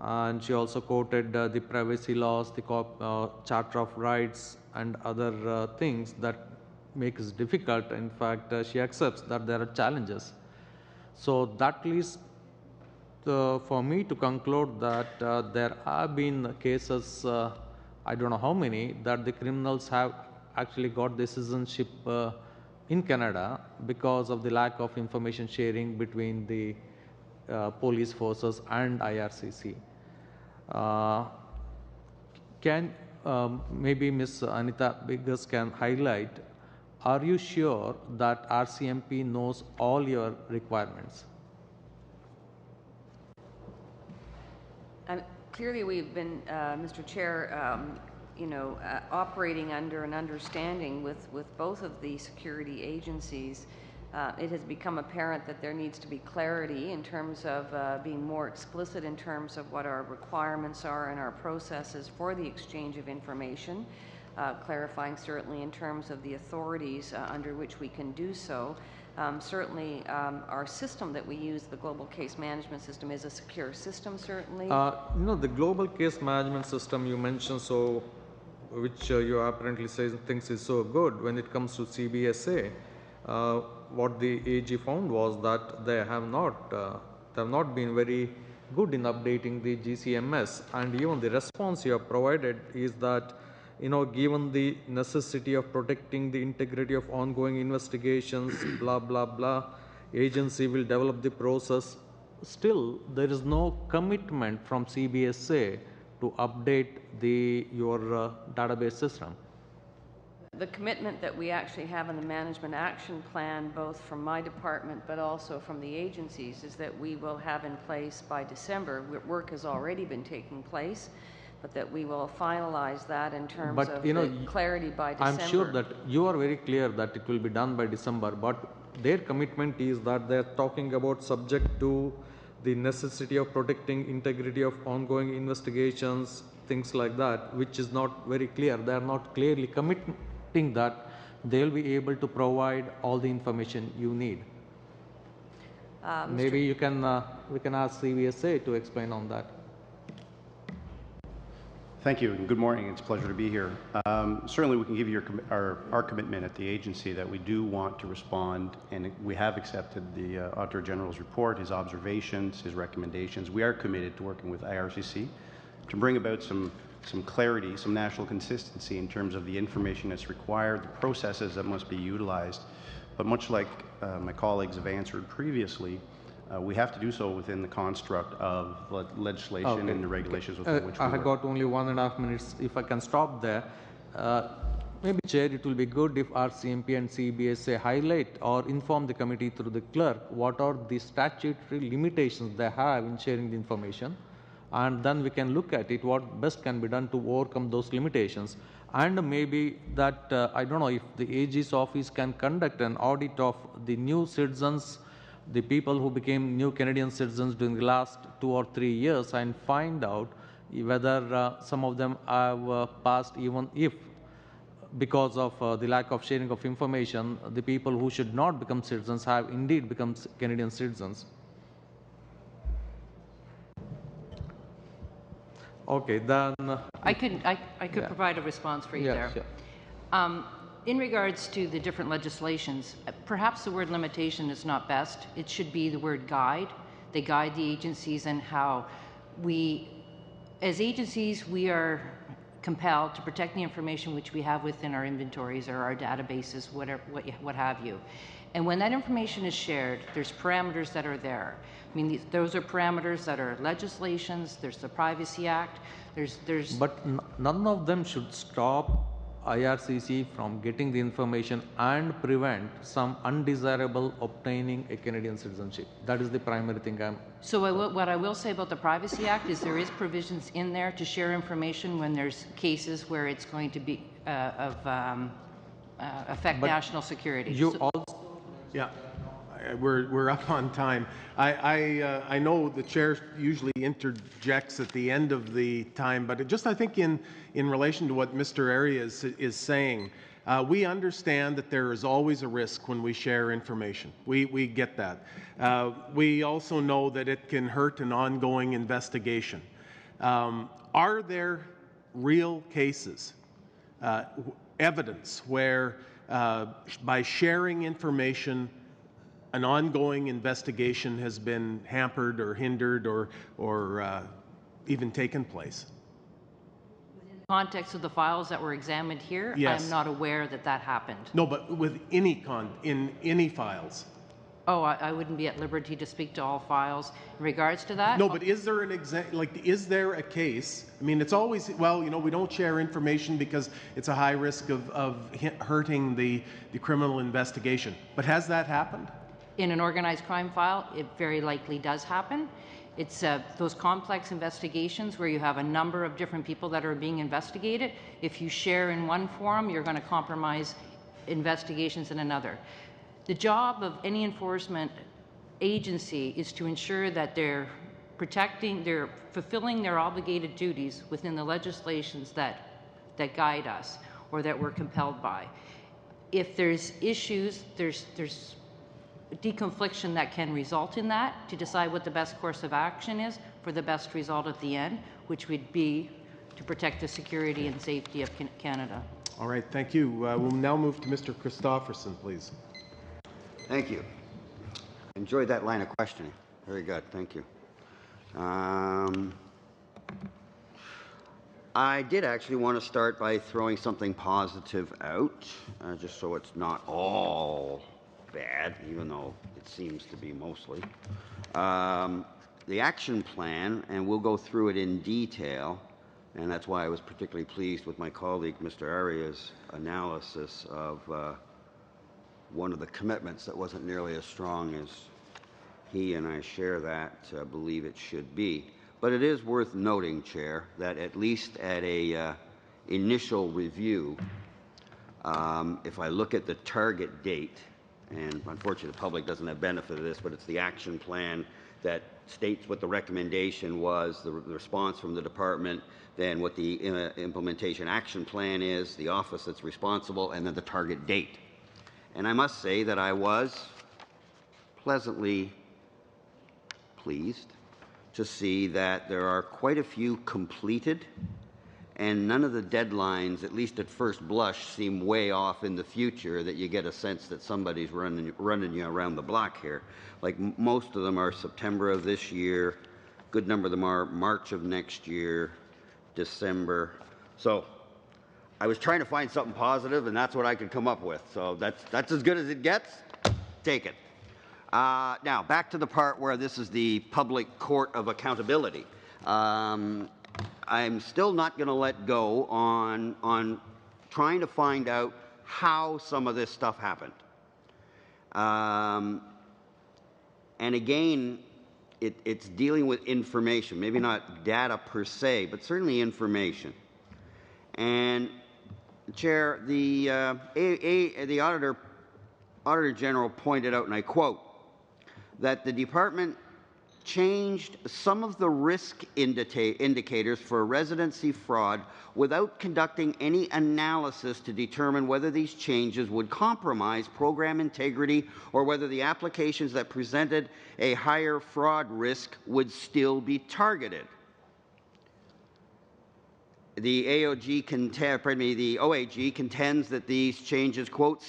And she also quoted the privacy laws, the Charter of Rights, and other things that make it difficult. In fact, she accepts that there are challenges. So that leads for me to conclude that there have been cases, I don't know how many, that the criminals have actually got the citizenship in Canada because of the lack of information sharing between the police forces and IRCC. Can maybe Ms. Anita Biggers can highlight, are you sure that RCMP knows all your requirements? Clearly, we've been, Mr. Chair, operating under an understanding with both of the security agencies. It has become apparent that there needs to be clarity in terms of being more explicit in terms of what our requirements are and our processes for the exchange of information, clarifying certainly in terms of the authorities under which we can do so. Certainly, our system that we use, the global case management system, is a secure system, certainly. The global case management system you mentioned, which you apparently thinks is so good when it comes to CBSA. What the AG found was that they have not been very good in updating the GCMS, and even the response you have provided is that, given the necessity of protecting the integrity of ongoing investigations, blah blah blah, agency will develop the process. Still, there is no commitment from CBSA to update your database system. The commitment that we actually have in the management action plan, both from my department but also from the agencies, is that we will have in place by December. Work has already been taking place, but that we will finalize that in terms of the clarity by December. I'm sure that you are very clear that it will be done by December, but their commitment is that they are talking about subject to the necessity of protecting integrity of ongoing investigations, things like that, which is not very clear. They are not clearly committing that they will be able to provide all the information you need. Maybe we can ask CBSA to explain on that. Thank you, and good morning. It's a pleasure to be here. Certainly, we can give you our commitment at the agency that we do want to respond, and we have accepted the Auditor General's report, his observations, his recommendations. We are committed to working with IRCC to bring about some clarity, some national consistency in terms of the information that's required, the processes that must be utilized. But much like my colleagues have answered previously, we have to do so within the construct of legislation and the regulations within which we I work. have got only 1.5 minutes. If I can stop there, maybe, Chair, it will be good if RCMP and CBSA highlight or inform the committee through the clerk what are the statutory limitations they have in sharing the information, and then we can look at it, what best can be done to overcome those limitations. And maybe that, I don't know, if the AG's office can conduct an audit of the new citizens, the people who became new Canadian citizens during the last 2 or 3 years, and find out whether some of them have passed, even if because of the lack of sharing of information, the people who should not become citizens have indeed become Canadian citizens. Okay, then I could provide a response for you there. Sure. In regards to the different legislations, perhaps the word limitation is not best. It should be the word guide. They guide the agencies and how we, as agencies, we are compelled to protect the information which we have within our inventories or our databases, whatever, what have you. And when that information is shared, there's parameters that are there. I mean, those are parameters that are legislations. There's the Privacy Act. There's. But none of them should stop IRCC from getting the information and prevent some undesirable obtaining a Canadian citizenship. That is the primary thing So what I will say about the Privacy Act is there is provisions in there to share information when there's cases where it's going to be affect national security. You also. Yeah. We're up on time. I know the chair usually interjects at the end of the time, but I think in relation to what Mr. Arias is saying, we understand that there is always a risk when we share information. We get that. We also know that it can hurt an ongoing investigation. Are there real cases, evidence where by sharing information an ongoing investigation has been hampered or hindered or even taken place? In the context of the files that were examined here, yes. I'm not aware that that happened. No, but with in any files? Oh, I wouldn't be at liberty to speak to all files in regards to that. No, but is there is there a case? I mean, it's always, well, you know, we don't share information because it's a high risk of hurting the criminal investigation. But has that happened? In an organized crime file, it very likely does happen. It's those complex investigations where you have a number of different people that are being investigated. If you share in one forum, you're going to compromise investigations in another. The job of any enforcement agency is to ensure that they're fulfilling their obligated duties within the legislations that guide us or that we're compelled by. If there's issues, there's deconfliction that can result in that to decide what the best course of action is for the best result at the end, which would be to protect the security and safety of Canada. All right, thank you. We'll now move to Mr. Christofferson, please. Thank you. Enjoyed that line of questioning. Very good, thank you. I did actually want to start by throwing something positive out, just so it's not all bad, even though it seems to be mostly. The action plan, and we'll go through it in detail, and that's why I was particularly pleased with my colleague, Mr. Arias' analysis of one of the commitments that wasn't nearly as strong as he and I share that, believe it should be. But it is worth noting, Chair, that at least at a initial review, if I look at the target date, and unfortunately the public doesn't have benefit of this, but it's the action plan that states what the recommendation was, the response from the department, then what the implementation action plan is, the office that's responsible, and then the target date. And I must say that I was pleasantly pleased to see that there are quite a few completed and none of the deadlines, at least at first blush, seem way off in the future that you get a sense that somebody's running you around the block here. Like most of them are September of this year, good number of them are March of next year, December. So I was trying to find something positive, and that's what I could come up with. So that's as good as it gets. Take it. Now, back to the part where this is the public court of accountability. I'm still not going to let go on trying to find out how some of this stuff happened. And again, it's dealing with information, maybe not data per se, but certainly information. And Chair, the Auditor General pointed out, and I quote, that the department changed some of the risk indicators for residency fraud without conducting any analysis to determine whether these changes would compromise program integrity or whether the applications that presented a higher fraud risk would still be targeted. The OAG contends that these changes, quote,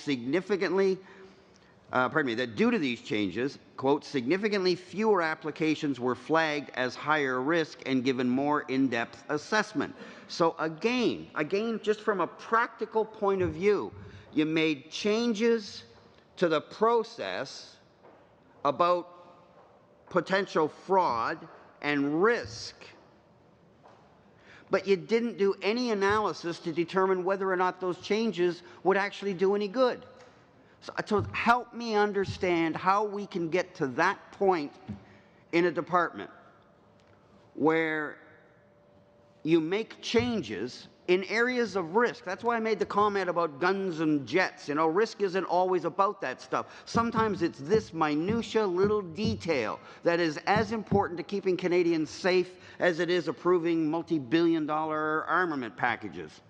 that due to these changes, quote, significantly fewer applications were flagged as higher risk and given more in-depth assessment. So again, just from a practical point of view, you made changes to the process about potential fraud and risk, but you didn't do any analysis to determine whether or not those changes would actually do any good. So help me understand how we can get to that point in a department where you make changes in areas of risk. That's why I made the comment about guns and jets. You know, risk isn't always about that stuff. Sometimes it's this minutia little detail that is as important to keeping Canadians safe as it is approving multi-billion-dollar armament packages.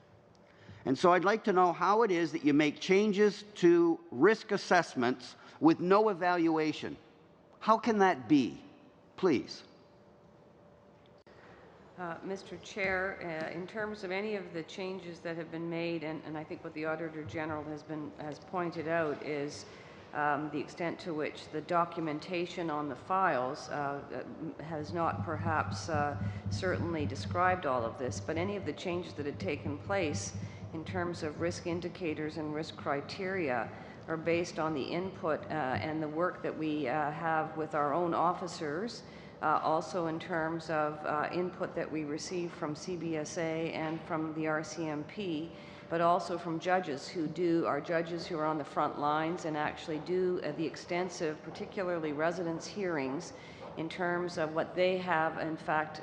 And so I'd like to know how it is that you make changes to risk assessments with no evaluation. How can that be? Please. Mr. Chair, in terms of any of the changes that have been made, and I think what the Auditor General has pointed out is the extent to which the documentation on the files has not perhaps certainly described all of this, but any of the changes that had taken place in terms of risk indicators and risk criteria are based on the input and the work that we have with our own officers, also in terms of input that we receive from CBSA and from the RCMP, but also from judges who are on the front lines and actually do the extensive, particularly residence hearings, in terms of what they have in fact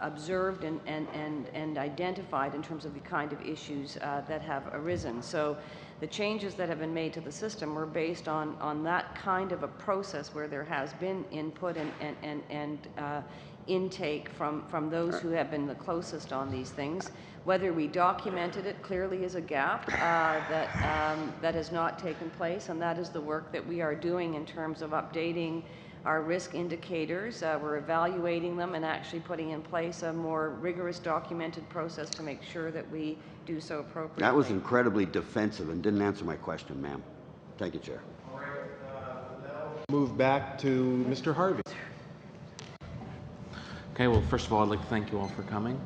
observed and identified in terms of the kind of issues that have arisen. So the changes that have been made to the system were based on that kind of a process where there has been input and intake from those who have been the closest on these things. Whether we documented it clearly is a gap that has not taken place, and that is the work that we are doing in terms of updating our risk indicators. We're evaluating them and actually putting in place a more rigorous documented process to make sure that we do so appropriately. That was incredibly defensive and didn't answer my question, ma'am. Thank you, Chair. All right, now move back to Mr. Harvey. Okay, well, first of all, I'd like to thank you all for coming.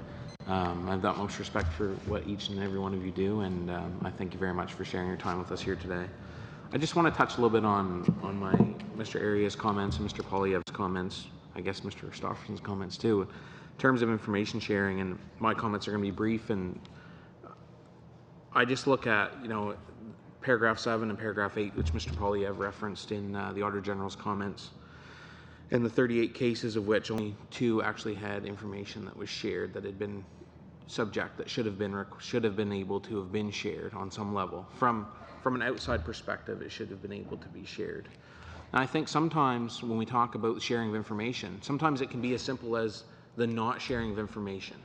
I have the utmost respect for what each and every one of you do, and I thank you very much for sharing your time with us here today. I just want to touch a little bit on my Mr. Aria's comments and Mr. Poilievre's comments, I guess Mr. Stofferson's comments too, in terms of information sharing, and my comments are going to be brief, and I just look at, paragraph 7 and paragraph 8, which Mr. Poilievre referenced in the Auditor General's comments, and the 38 cases of which only 2 actually had information that was shared that had been subject, that should have been able to have been shared on some level. From an outside perspective, it should have been able to be shared. And I think sometimes when we talk about sharing of information, sometimes it can be as simple as the not sharing of information.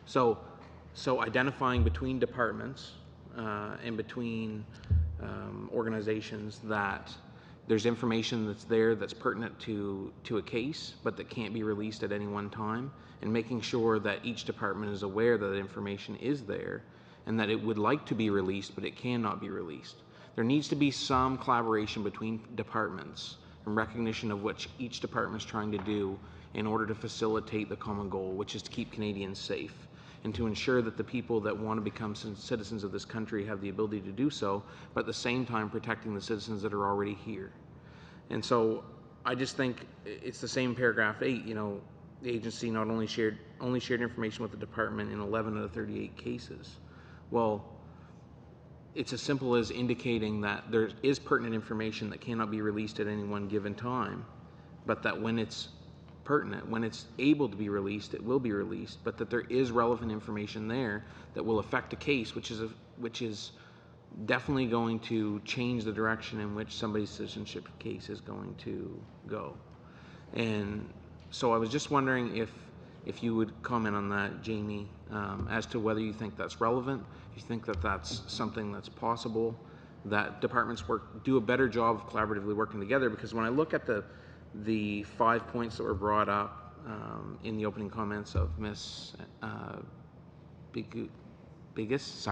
So identifying between departments and between organizations that there's information that's there that's pertinent to a case, but that can't be released at any one time, and making sure that each department is aware that information is there and that it would like to be released, but it cannot be released. There needs to be some collaboration between departments and recognition of what each department is trying to do in order to facilitate the common goal, which is to keep Canadians safe and to ensure that the people that want to become citizens of this country have the ability to do so, but at the same time protecting the citizens that are already here. And so I just think it's the same paragraph 8, you know, the agency not only shared information with the department in 11 out of 38 cases. Well, it's as simple as indicating that there is pertinent information that cannot be released at any one given time, but that when it's pertinent, when it's able to be released, it will be released, but that there is relevant information there that will affect a case, which is definitely going to change the direction in which somebody's citizenship case is going to go. And so I was just wondering if you would comment on that, Jamie, as to whether you think that's relevant, if you think that that's something that's possible, that departments do a better job of collaboratively working together. Because when I look at the 5 points that were brought up in the opening comments of Ms. Biggest,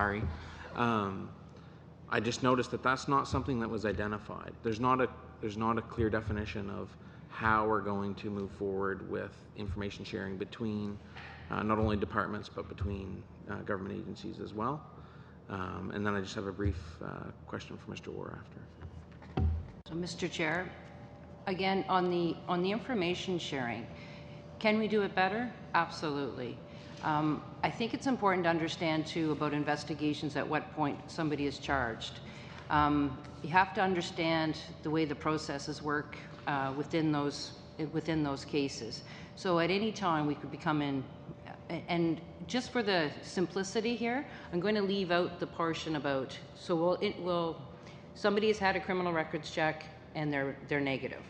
I just noticed that that's not something that was identified. There's not a clear definition of how we're going to move forward with information sharing between not only departments but between government agencies as well. And then I just have a brief question for Mr. Orr after. So, Mr. Chair, again, on the information sharing, can we do it better? Absolutely. I think it's important to understand too about investigations at what point somebody is charged. You have to understand the way the processes work within those cases. So at any time we could become in, and just for the simplicity here, I'm going to leave out the portion about, so somebody has had a criminal records check and they're negative.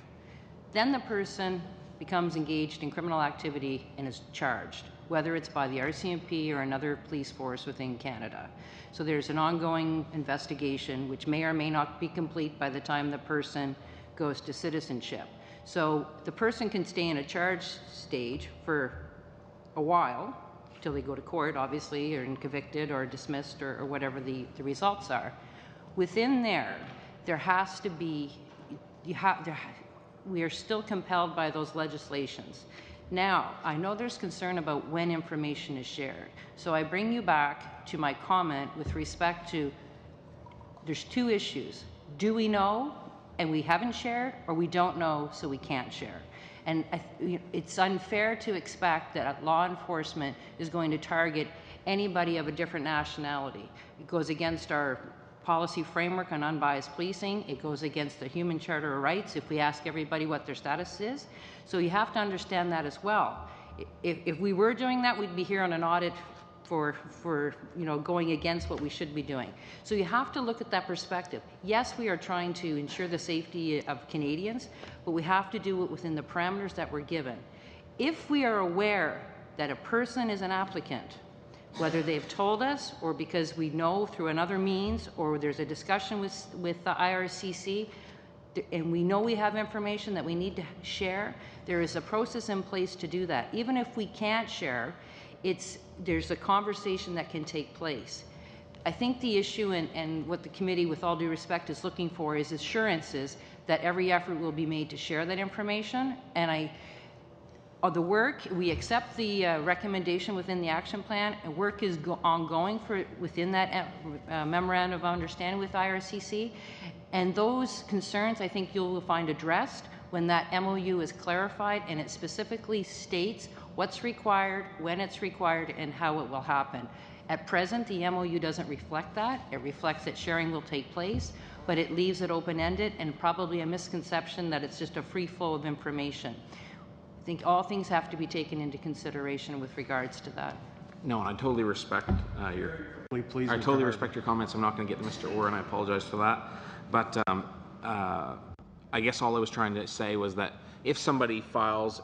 Then the person becomes engaged in criminal activity and is charged, whether it's by the RCMP or another police force within Canada. So there's an ongoing investigation which may or may not be complete by the time the person goes to citizenship. So the person can stay in a charge stage for a while, till they go to court, obviously, or convicted or dismissed or whatever the results are. Within there has to be, we are still compelled by those legislations. Now, I know there's concern about when information is shared. So I bring you back to my comment with respect to, there's two issues. Do we know and we haven't shared, or we don't know so we can't share? And it's unfair to expect that law enforcement is going to target anybody of a different nationality. It goes against our policy framework on unbiased policing. It goes against the Human Charter of Rights if we ask everybody what their status is. So you have to understand that as well. If we were doing that, we'd be here on an audit for going against what we should be doing. So you have to look at that perspective. Yes, we are trying to ensure the safety of Canadians, but we have to do it within the parameters that we're given. If we are aware that a person is an applicant, whether they've told us or because we know through another means or there's a discussion with the IRCC, and we know we have information that we need to share, there is a process in place to do that. Even if we can't share, there's a conversation that can take place. I think the issue and what the committee, with all due respect, is looking for is assurances that every effort will be made to share that information. And the work, we accept the recommendation within the action plan, and work is ongoing within that memorandum of understanding with IRCC. And those concerns, I think you'll find addressed when that MOU is clarified and it specifically states what's required, when it's required, and how it will happen. At present, the MOU doesn't reflect that. It reflects that sharing will take place, but it leaves it open-ended and probably a misconception that it's just a free flow of information. I think all things have to be taken into consideration with regards to that. No, I totally respect your comments. I'm not going to get to Mr. Orr, and I apologize for that. But I guess all I was trying to say was that if somebody files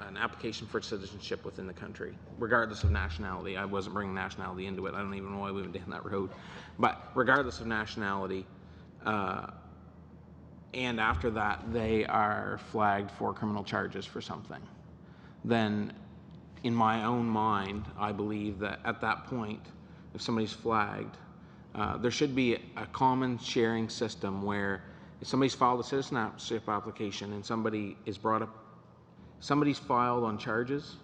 an application for citizenship within the country, regardless of nationality, I wasn't bringing nationality into it. I don't even know why we went down that road. But regardless of nationality, and after that they are flagged for criminal charges for something, then in my own mind, I believe that at that point, if somebody's flagged, there should be a common sharing system where if somebody's filed a citizenship application and somebody's filed on charges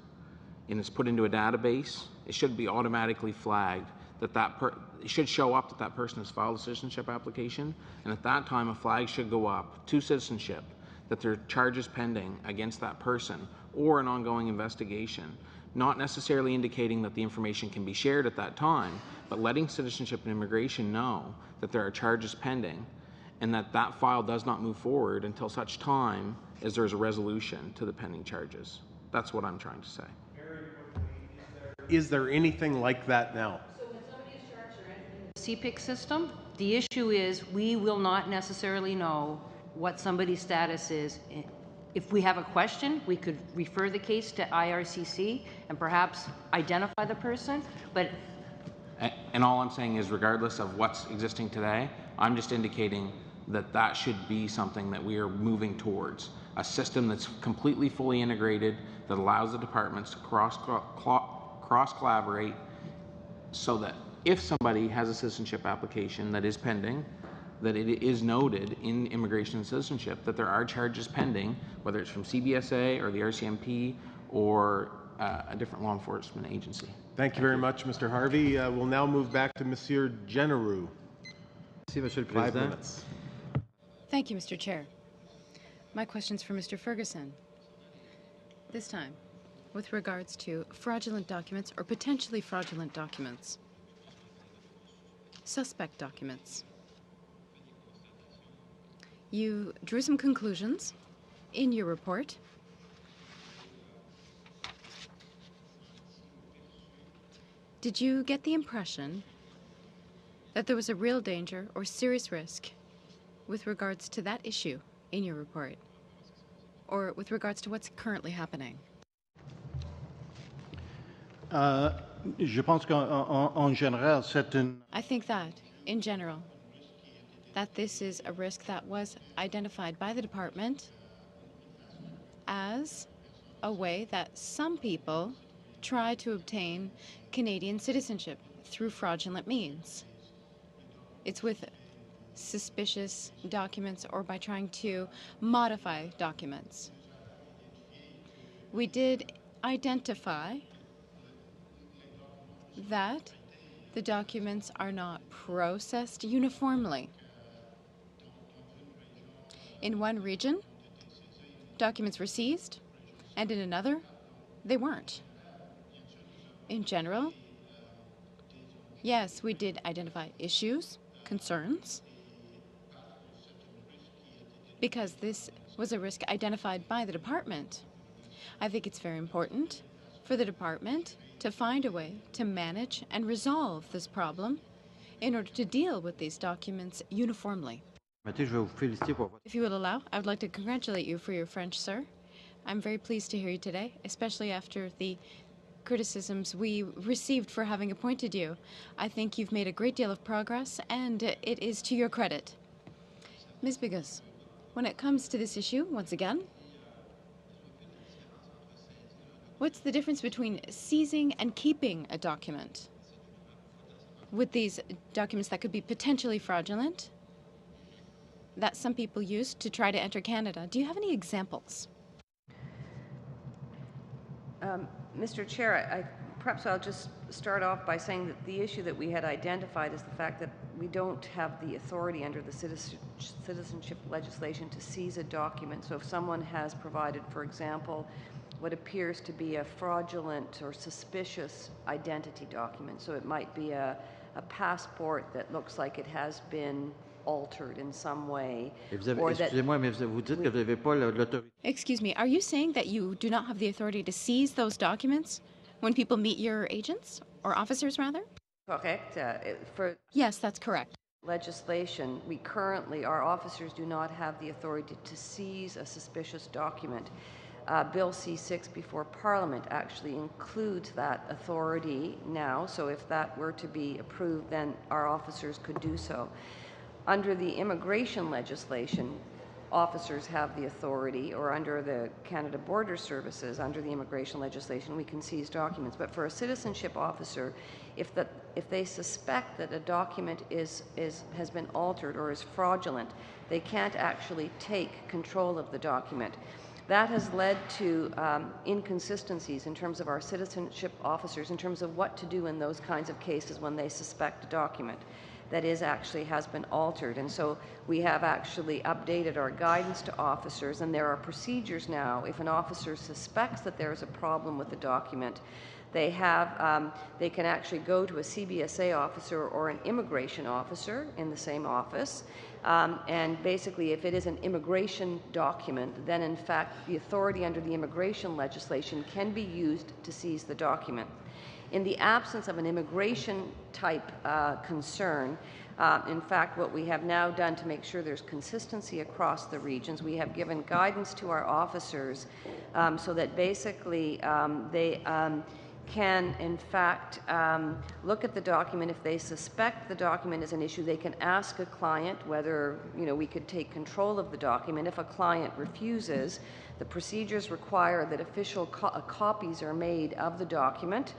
and it's put into a database, it should be automatically flagged it should show up that person has filed a citizenship application, and at that time a flag should go up to citizenship that there are charges pending against that person or an ongoing investigation, not necessarily indicating that the information can be shared at that time, but letting Citizenship and Immigration know that there are charges pending and that file does not move forward until such time as there is a resolution to the pending charges. That's what I'm trying to say. Is there anything like that now? So when somebody is charged or entering the CPIC system, the issue is we will not necessarily know what somebody's status is. If we have a question, we could refer the case to IRCC and perhaps identify the person, but... And all I'm saying is, regardless of what's existing today, I'm just indicating that should be something that we are moving towards. A system that's completely fully integrated, that allows the departments to cross-collaborate so that if somebody has a citizenship application that is pending, that it is noted in Immigration and Citizenship that there are charges pending, whether it's from CBSA or the RCMP or a different law enforcement agency. Thank you very much, Mr. Harvey. We'll now move back to Monsieur Genereux. 5 minutes. Thank you, Mr. Chair. My question's for Mr. Ferguson. This time, with regards to fraudulent documents or potentially fraudulent documents. Suspect documents. You drew some conclusions in your report. Did you get the impression that there was a real danger or serious risk with regards to that issue in your report, or with regards to what's currently happening? Je pense qu'en général, c'est une... I think that, in general, that this is a risk that was identified by the department as a way that some people try to obtain Canadian citizenship through fraudulent means. It's with suspicious documents or by trying to modify documents. We did identify that the documents are not processed uniformly. In one region, documents were seized, and in another, they weren't. In general, yes, we did identify issues, concerns, because this was a risk identified by the department. I think it's very important for the department to find a way to manage and resolve this problem in order to deal with these documents uniformly. If you will allow, I would like to congratulate you for your French, sir. I'm very pleased to hear you today, especially after the criticisms we received for having appointed you. I think you've made a great deal of progress, and it is to your credit. Ms. Bigus, when it comes to this issue, once again, what's the difference between seizing and keeping a document? With these documents that could be potentially fraudulent, that some people use to try to enter Canada, do you have any examples? Mr. Chair, perhaps I'll just start off by saying that the issue that we had identified is the fact that we don't have the authority under the citizenship legislation to seize a document. So if someone has provided, for example, what appears to be a fraudulent or suspicious identity document, so it might be a passport that looks like it has been altered in some way. Excuse me, are you saying that you do not have the authority to seize those documents when people meet your agents, or officers rather? Correct. Yes, that's correct. Legislation, our officers do not have the authority to seize a suspicious document. Bill C6 before Parliament actually includes that authority now, so if that were to be approved, then our officers could do so. Under the immigration legislation, officers have the authority, or under the Canada Border Services, under the immigration legislation, we can seize documents. But for a citizenship officer, if they suspect that a document has been altered or is fraudulent, they can't actually take control of the document. That has led to inconsistencies in terms of our citizenship officers, in terms of what to do in those kinds of cases when they suspect a document that has been altered. And so we have actually updated our guidance to officers, and there are procedures now. If an officer suspects that there is a problem with the document, they can actually go to a CBSA officer or an immigration officer in the same office. And basically, if it is an immigration document, then in fact the authority under the immigration legislation can be used to seize the document. In the absence of an immigration type concern, in fact, what we have now done to make sure there's consistency across the regions, we have given guidance to our officers so that basically they can, in fact, look at the document. If they suspect the document is an issue, they can ask a client whether we could take control of the document. If a client refuses, the procedures require that official copies are made of the document.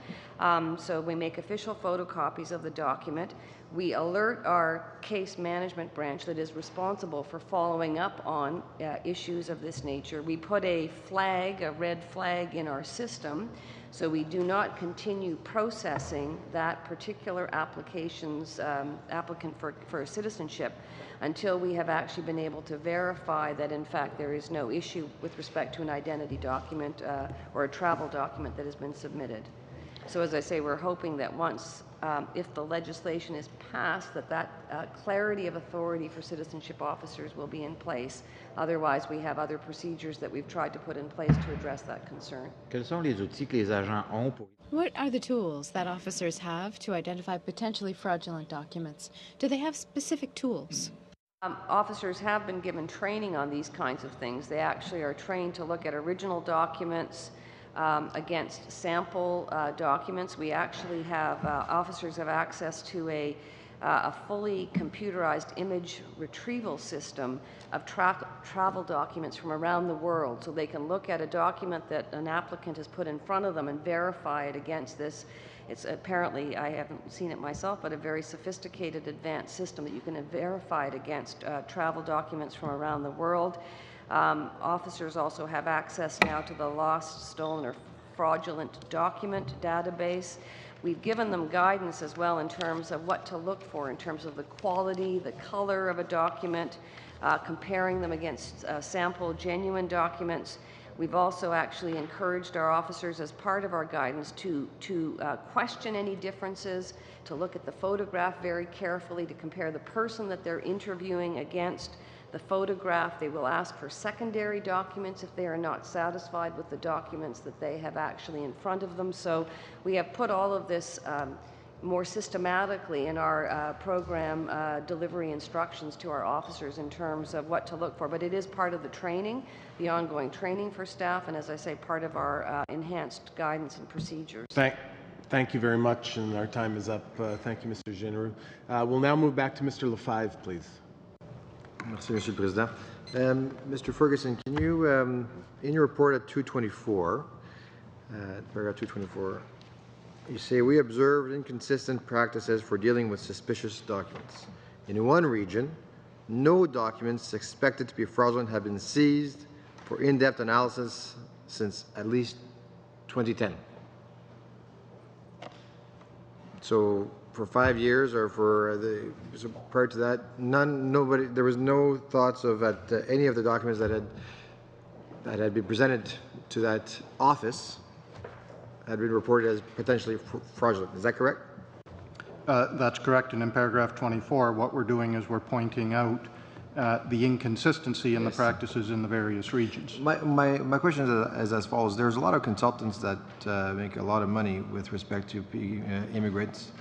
So we make official photocopies of the document. We alert our case management branch that is responsible for following up on issues of this nature. We put a red flag in our system, so we do not continue processing that particular applicant for citizenship until we have actually been able to verify that in fact there is no issue with respect to an identity document or a travel document that has been submitted. So as I say, we're hoping that once, if the legislation is passed, that clarity of authority for citizenship officers will be in place. Otherwise, we have other procedures that we've tried to put in place to address that concern. Quels sont les outils que les agents ont pour... What are the tools that officers have to identify potentially fraudulent documents? Do they have specific tools? Officers have been given training on these kinds of things. They actually are trained to look at original documents against sample documents. We actually have officers have access to a fully computerized image retrieval system of travel documents from around the world, so they can look at a document that an applicant has put in front of them and verify it against this. It's apparently, I haven't seen it myself, but a very sophisticated advanced system that you can verify it against travel documents from around the world. Officers also have access now to the lost, stolen, or fraudulent document database. We've given them guidance as well in terms of what to look for in terms of the quality, the color of a document, comparing them against sample genuine documents. We've also actually encouraged our officers as part of our guidance to question any differences, to look at the photograph very carefully, to compare the person that they're interviewing against the photograph. They will ask for secondary documents if they are not satisfied with the documents that they have actually in front of them. So we have put all of this more systematically in our program delivery instructions to our officers in terms of what to look for. But it is part of the training, the ongoing training for staff, and as I say, part of our enhanced guidance and procedures. Thank you very much, and our time is up. Thank you, Mr. Généreux. We'll now move back to Mr. Lefebvre, please. Merci, Monsieur le Président. Mr. Ferguson, can you, in your report at 224, paragraph 224, you say, we observed inconsistent practices for dealing with suspicious documents. In one region, no documents expected to be fraudulent have been seized for in-depth analysis since at least 2010. So for 5 years, or for so prior to that, there was no thoughts of any of the documents that had been presented to that office had been reported as potentially fraudulent. Is that correct? That's correct. And in paragraph 24, what we're doing is we're pointing out the inconsistency in the practices in the various regions. My question is as follows. There's a lot of consultants that make a lot of money with respect to immigrants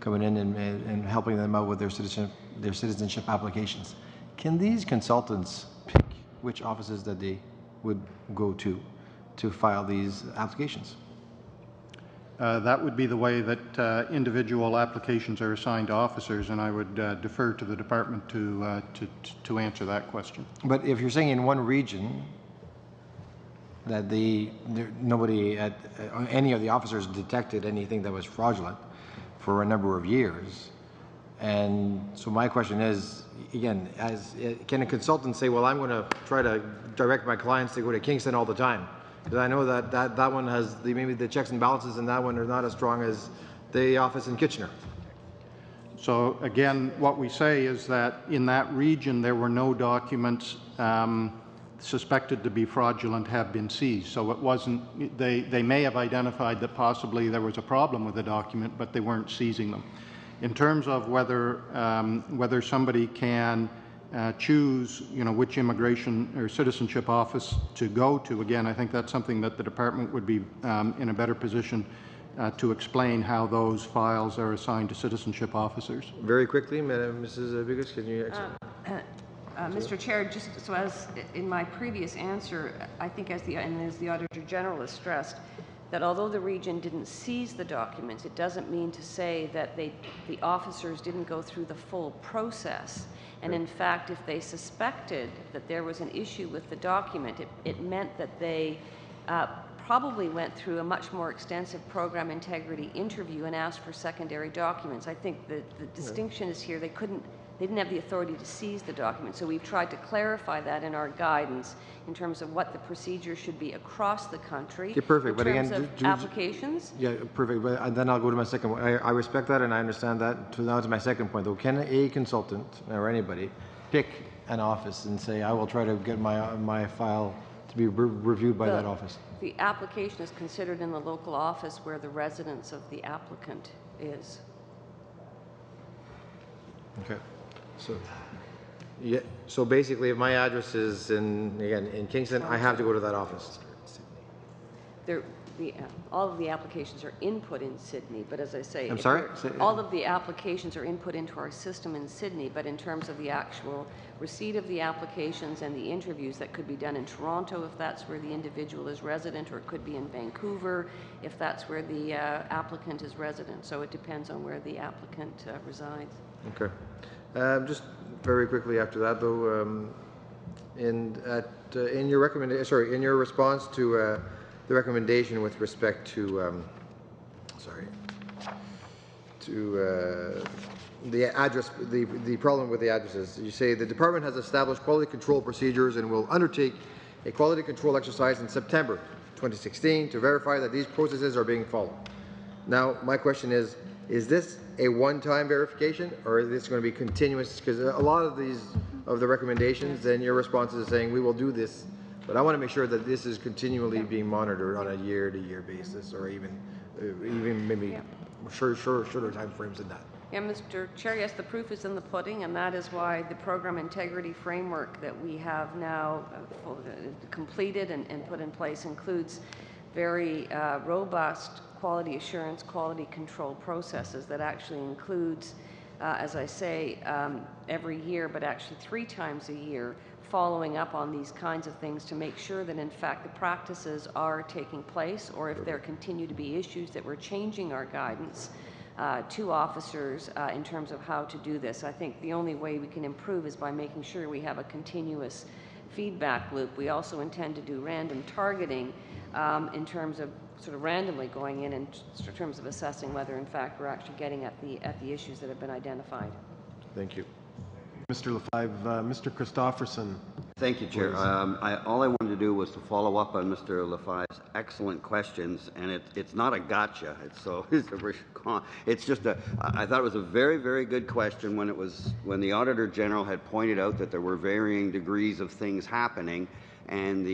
coming in and helping them out with their citizenship applications. Can these consultants pick which offices that they would go to file these applications? That would be the way that individual applications are assigned to officers, and I would defer to the department to answer that question. But if you're saying in one region that nobody at any of the officers detected anything that was fraudulent for a number of years, and so my question is, again, can a consultant say, well, I'm going to try to direct my clients to go to Kingston all the time? Because I know that one has maybe the checks and balances, and that one are not as strong as the office in Kitchener. So again, what we say is that in that region there were no documents suspected to be fraudulent have been seized. So it wasn't, they may have identified that possibly there was a problem with the document, but they weren't seizing them. In terms of whether somebody can choose, which immigration or citizenship office to go to, again, I think that's something that the department would be in a better position to explain how those files are assigned to citizenship officers. Very quickly, Mrs. Biggers, can you Mr. Chair, just so as in my previous answer, I think as the Auditor General has stressed, that although the region didn't seize the documents, it doesn't mean to say that the officers didn't go through the full process. And in fact, if they suspected that there was an issue with the document, it meant that they probably went through a much more extensive program integrity interview and asked for secondary documents. I think the distinction is here, they didn't have the authority to seize the document. So we've tried to clarify that in our guidance in terms of what the procedure should be across the country. Okay, perfect. In terms of applications. Yeah, perfect. But then I'll go to my second one. I respect that and I understand that. Now to my second point, though. Can a consultant or anybody pick an office and say, I will try to get my file to be reviewed by that office? The application is considered in the local office where the residence of the applicant is. Okay. So basically, if my address is in Kingston, I have to go to that office. All of the applications are input in Sydney, but as I say, I'm sorry? All of the applications are input into our system in Sydney, but in terms of the actual receipt of the applications and the interviews, that could be done in Toronto if that's where the individual is resident, or it could be in Vancouver if that's where the applicant is resident. So it depends on where the applicant resides. Okay. Just very quickly after that, though, in your recommendation, in your response to the recommendation with respect to, the address, the problem with the addresses, you say the department has established quality control procedures and will undertake a quality control exercise in September 2016 to verify that these processes are being followed. Now, my question is this a one-time verification, or is this going to be continuous? Because a lot of the recommendations, then your responses are saying we will do this, but I want to make sure that this is continually being monitored on a year-to-year basis, or even maybe shorter time frames than that. Yeah, Mr. Chair, yes, the proof is in the pudding, and that is why the program integrity framework that we have now completed and put in place includes very robust quality assurance, quality control processes that actually includes, as I say, every year, but actually 3 times a year, following up on these kinds of things to make sure that in fact the practices are taking place, or if there continue to be issues, that we're changing our guidance to officers in terms of how to do this. I think the only way we can improve is by making sure we have a continuous feedback loop. We also intend to do random targeting in terms of sort of randomly going in terms of assessing whether in fact we're actually getting at the issues that have been identified. Thank you. Mr. Lefebvre, Mr. Christofferson. Thank you, Chair. All I wanted to do was to follow up on Mr. Lefebvre's excellent questions, and it's not a gotcha. It's just I thought it was a very, very good question when the Auditor General had pointed out that there were varying degrees of things happening, and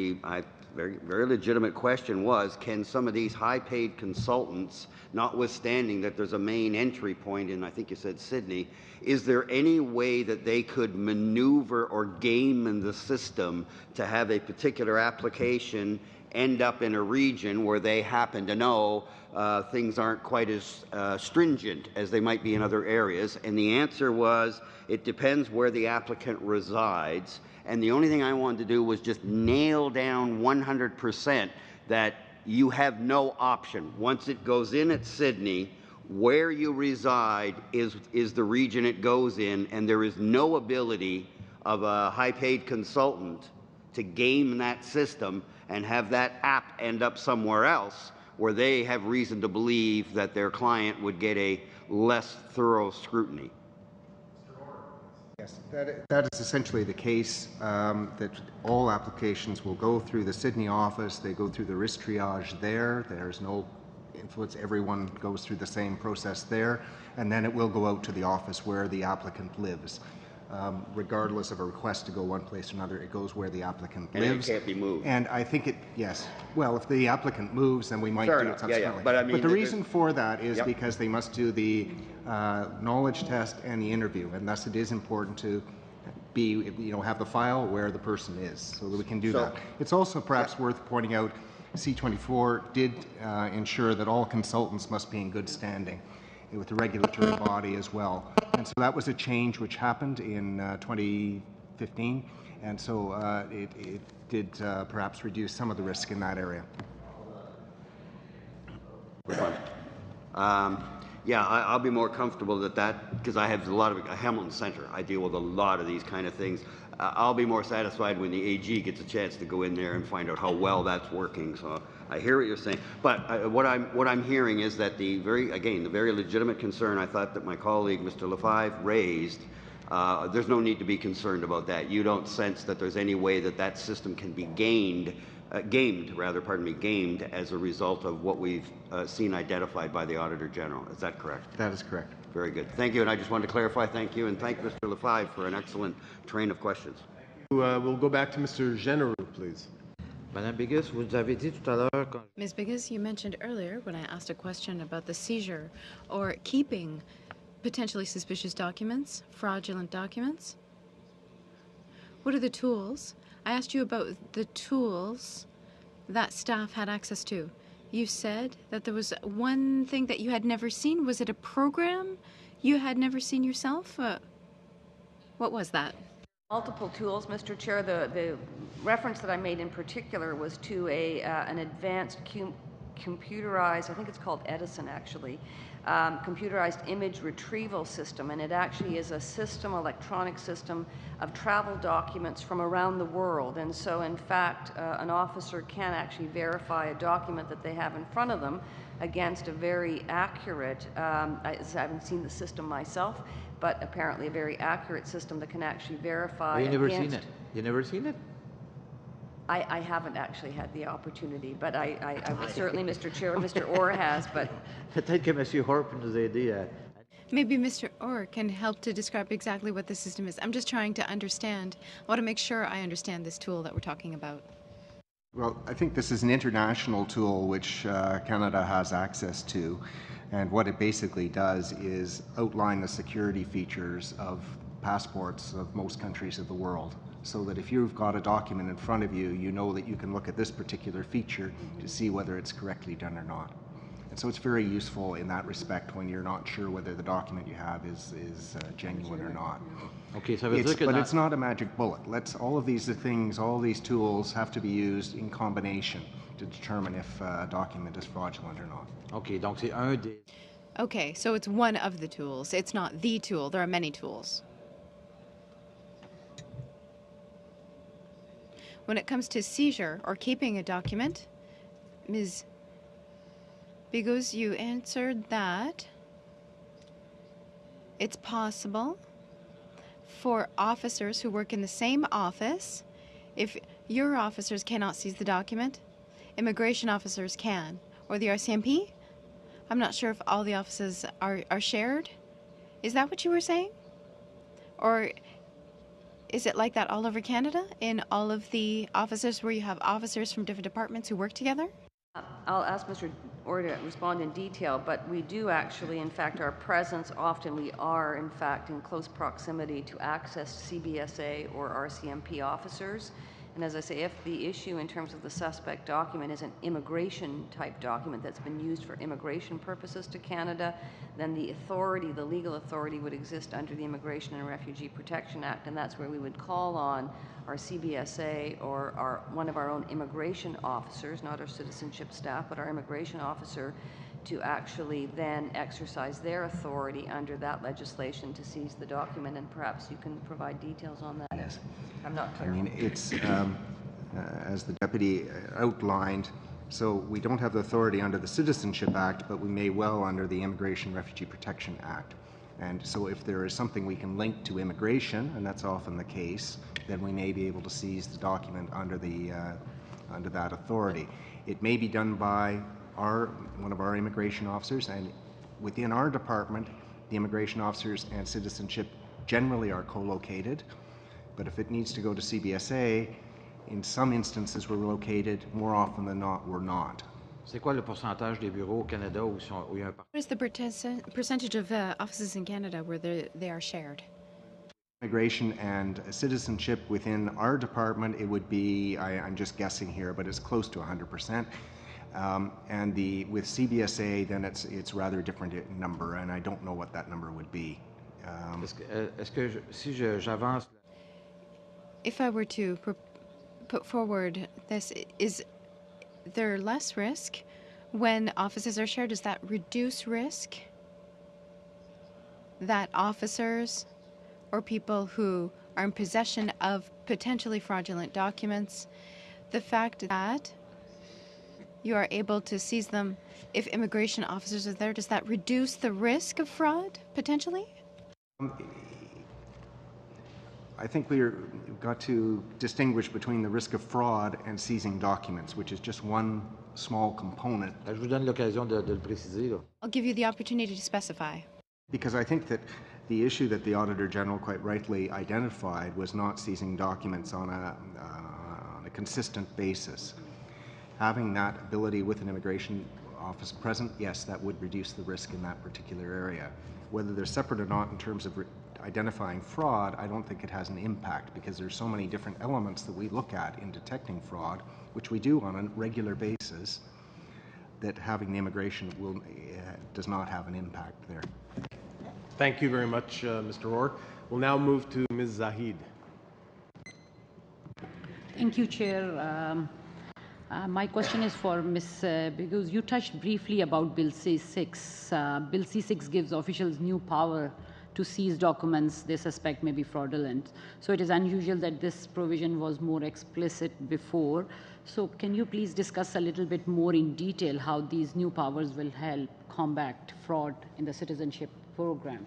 very, very legitimate question was, can some of these high-paid consultants, notwithstanding that there's a main entry point in, I think you said Sydney, is there any way that they could maneuver or game in the system to have a particular application end up in a region where they happen to know things aren't quite as stringent as they might be in other areas? And the answer was, it depends where the applicant resides. And the only thing I wanted to do was just nail down 100% that you have no option. Once it goes in at Sydney, where you reside is the region it goes in, and there is no ability of a high-paid consultant to game that system and have that app end up somewhere else where they have reason to believe that their client would get a less thorough scrutiny. Yes, that is essentially the case, that all applications will go through the Sydney office. They go through the risk triage there. There's no influence. Everyone goes through the same process there. And then it will go out to the office where the applicant lives. Regardless of a request to go one place or another, it goes where the applicant lives. And it can't be moved. And I think yes. Well, if the applicant moves, then we might do it subsequently. But I mean, the reason for that is because they must do the knowledge test and the interview, and thus it is important to have the file where the person is, so that we can do that. It's also perhaps worth pointing out, C-24 did ensure that all consultants must be in good standing with the regulatory body as well. And so that was a change which happened in 2015, and so it did perhaps reduce some of the risk in that area. I'll be more comfortable that because I have a lot of Hamilton Centre. I deal with a lot of these kind of things. I'll be more satisfied when the AG gets a chance to go in there and find out how well that's working. So I hear what you're saying, but what I'm hearing is that the very legitimate concern I thought that my colleague Mr. Lefebvre raised. There's no need to be concerned about that. You don't sense that there's any way that system can be gamed as a result of what we've seen identified by the Auditor General. Is that correct? That is correct. Very good. Thank you. And I just wanted to clarify, thank you, and thank Mr. Lefebvre for an excellent train of questions. We'll go back to Mr. Genereux, please. Madame Bigus, vous avez dit tout à l'heure... Ms. Biggis, you mentioned earlier when I asked a question about the seizure or keeping potentially suspicious documents, fraudulent documents. What are the tools? I asked you about the tools that staff had access to. You said that there was one thing that you had never seen. Was it a program you had never seen yourself? What was that? Multiple tools, Mr. Chair. The reference that I made in particular was to an advanced computerized, I think it's called Edison actually, computerized image retrieval system, and it actually is a system, electronic system of travel documents from around the world. And so in fact an officer can actually verify a document that they have in front of them against a very accurate, I haven't seen the system myself, but apparently a very accurate system that can actually verify. You never seen it? You never seen it? I haven't actually had the opportunity, but I will certainly, Mr. Chair, Mr. Orr has, but... Peut-être que M. Horp nous a aidé. Maybe Mr. Orr can help to describe exactly what the system is. I'm just trying to understand. I want to make sure I understand this tool that we're talking about. Well, I think this is an international tool which Canada has access to, and what it basically does is outline the security features of passports of most countries of the world, so that if you've got a document in front of you, you know that you can look at this particular feature to see whether it's correctly done or not. And so it's very useful in that respect when you're not sure whether the document you have is genuine or not. Okay, so but it's not a magic bullet. All of these things, all these tools have to be used in combination to determine if a document is fraudulent or not. Okay, donc c'est un des... Okay, so it's one of the tools. It's not the tool. There are many tools. When it comes to seizure or keeping a document, Ms. Bigus, you answered that it's possible for officers who work in the same office, if your officers cannot seize the document, immigration officers can, or the RCMP. I'm not sure if all the offices are shared. Is that what you were saying? Or is it like that all over Canada, in all of the offices where you have officers from different departments who work together? I'll ask Mr. Orr to respond in detail, but we do actually, in fact, our presence often, we are, in fact, in close proximity to access CBSA or RCMP officers. And as I say, if the issue in terms of the suspect document is an immigration type document that's been used for immigration purposes to Canada, then the authority, the legal authority, would exist under the Immigration and Refugee Protection Act, and that's where we would call on our CBSA or one of our own immigration officers, not our citizenship staff, but our immigration officer, to actually then exercise their authority under that legislation to seize the document, and perhaps you can provide details on that. Yes. I'm not clear. I mean, it's, as the deputy outlined, so we don't have the authority under the Citizenship Act, but we may well under the Immigration Refugee Protection Act. And so if there is something we can link to immigration, and that's often the case, then we may be able to seize the document under that authority. It may be done by one of our immigration officers, and within our department, the immigration officers and citizenship generally are co-located. But if it needs to go to CBSA, in some instances we're located, more often than not we're not. C'est quoi le pourcentage des bureaux au Canada où il y a un What is the percentage of offices in Canada where they are shared? Immigration and citizenship within our department, it would be, I'm just guessing here, but it's close to 100%. And with CBSA, then it's rather a different number, and I don't know what that number would be. If I were to put forward this, is there less risk when offices are shared? Does that reduce risk that officers or people who are in possession of potentially fraudulent documents, the fact that you are able to seize them if immigration officers are there, does that reduce the risk of fraud, potentially? I think we've got to distinguish between the risk of fraud and seizing documents, which is just one small component. Je vous donne l'occasion de le préciser, là. I'll give you the opportunity to specify. Because I think that the issue that the Auditor General quite rightly identified was not seizing documents on a consistent basis. Having that ability with an immigration office present, yes, that would reduce the risk in that particular area. Whether they're separate or not in terms of identifying fraud, I don't think it has an impact because there's so many different elements that we look at in detecting fraud, which we do on a regular basis, that having the immigration does not have an impact there. Thank you very much, Mr. Rourke. We'll now move to Ms. Zahid. Thank you, Chair. My question is for Ms. Because you touched briefly about Bill C-6. Bill C-6 gives officials new power to seize documents they suspect may be fraudulent. So it is unusual that this provision was more explicit before. So can you please discuss a little bit more in detail how these new powers will help combat fraud in the citizenship program?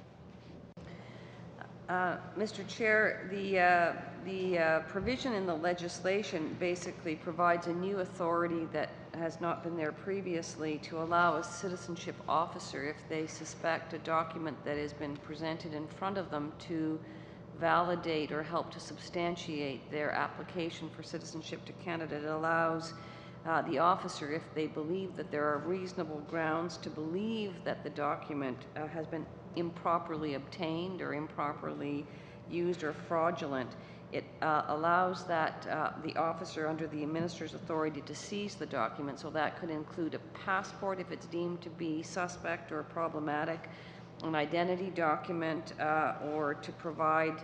Mr. Chair, the provision in the legislation basically provides a new authority that has not been there previously to allow a citizenship officer, if they suspect a document that has been presented in front of them, to validate or help to substantiate their application for citizenship to Canada. It allows the officer, if they believe that there are reasonable grounds to believe that the document has been improperly obtained or improperly used or fraudulent, it allows that the officer under the minister's authority to seize the document. So that could include a passport if it's deemed to be suspect or problematic, an identity document, or to provide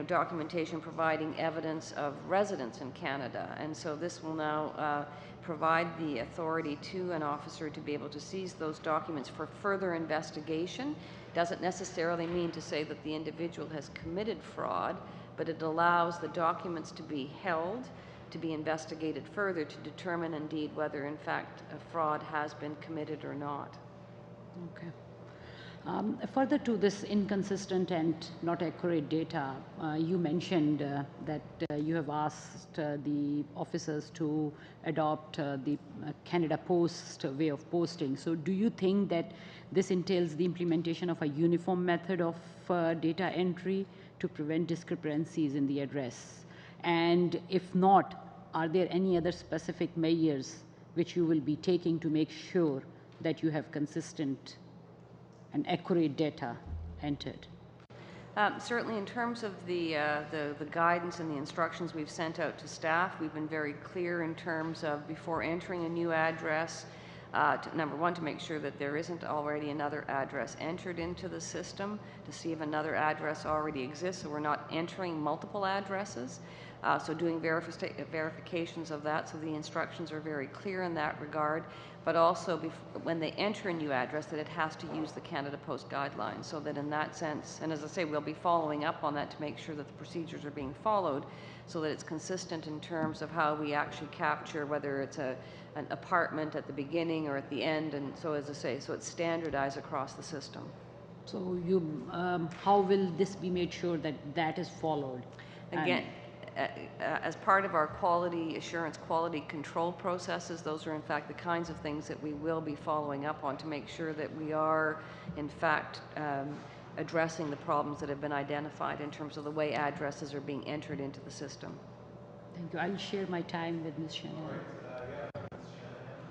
documentation providing evidence of residence in Canada. And so this will now provide the authority to an officer to be able to seize those documents for further investigation. Doesn't necessarily mean to say that the individual has committed fraud, but it allows the documents to be held, to be investigated further to determine indeed whether in fact a fraud has been committed or not. Okay. Further to this inconsistent and not accurate data, you mentioned that you have asked the officers to adopt the Canada Post way of posting. So do you think that this entails the implementation of a uniform method of data entry to prevent discrepancies in the address? And if not, are there any other specific measures which you will be taking to make sure that you have consistent and accurate data entered? Certainly, in terms of the guidance and the instructions we've sent out to staff, we've been very clear in terms of before entering a new address, number one, to make sure that there isn't already another address entered into the system, to see if another address already exists, so we're not entering multiple addresses. So doing verifications of that, so the instructions are very clear in that regard, but also when they enter a new address that it has to use the Canada Post guidelines, so that in that sense, and as I say, we'll be following up on that to make sure that the procedures are being followed so that it's consistent in terms of how we actually capture whether it's an apartment at the beginning or at the end, and so as I say, so it's standardized across the system. So how will this be made sure that that is followed? Again, as part of our quality assurance, quality control processes, those are in fact the kinds of things that we will be following up on to make sure that we are in fact addressing the problems that have been identified in terms of the way addresses are being entered into the system. Thank you. I'll share my time with Ms. Shanahan.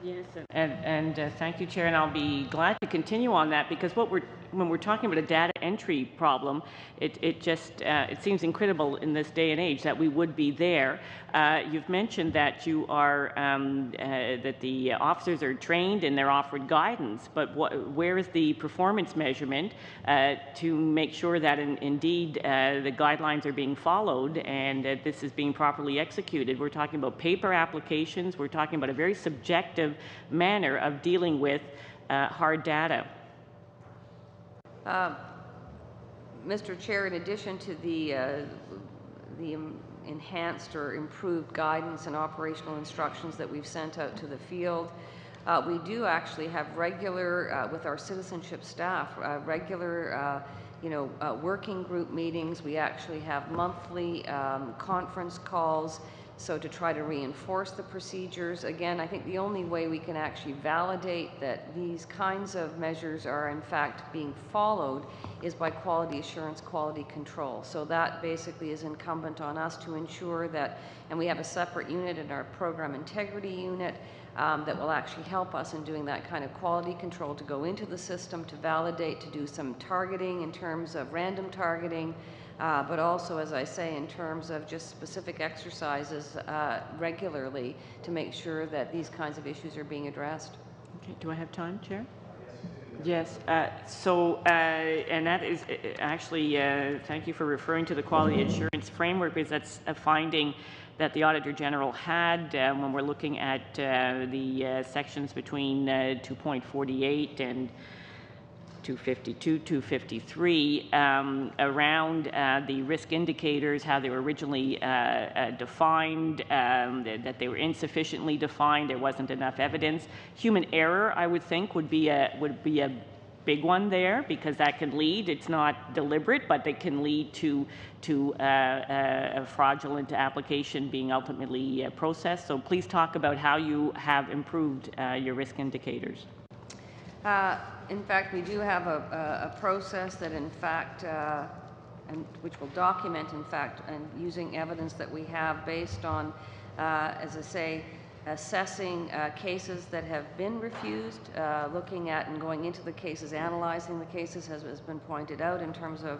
Yes, and thank you, Chair, and I'll be glad to continue on that because when we're talking about a data entry problem, it seems incredible in this day and age that we would be there. You've mentioned that you are that the officers are trained and they're offered guidance, but where is the performance measurement to make sure that indeed the guidelines are being followed and that this is being properly executed? We're talking about paper applications. We're talking about a very subjective manner of dealing with hard data. Mr. Chair, in addition to the enhanced or improved guidance and operational instructions that we've sent out to the field, we do actually have regular, with our citizenship staff, regular working group meetings. We actually have monthly conference calls. So to try to reinforce the procedures, again, I think the only way we can actually validate that these kinds of measures are in fact being followed is by quality assurance, quality control. So that basically is incumbent on us to ensure that, and we have a separate unit in our program integrity unit that will actually help us in doing that kind of quality control to go into the system, to validate, to do some targeting in terms of random targeting, but also, as I say, in terms of just specific exercises regularly to make sure that these kinds of issues are being addressed. Okay, do I have time, Chair? Yes, and that is actually, thank you for referring to the quality assurance framework, because that's a finding that the Auditor General had when we're looking at the sections between 2.48 and 252, 253, around the risk indicators, how they were originally defined, that they were insufficiently defined, there wasn't enough evidence. Human error, I would think, would be a big one there, because that can lead, it's not deliberate, but it can lead to a fraudulent application being ultimately processed. So please talk about how you have improved your risk indicators. In fact, we do have a process that, in fact, and which will document, in fact, and using evidence that we have based on, as I say, assessing cases that have been refused, looking at and going into the cases, analyzing the cases, as has been pointed out, in terms of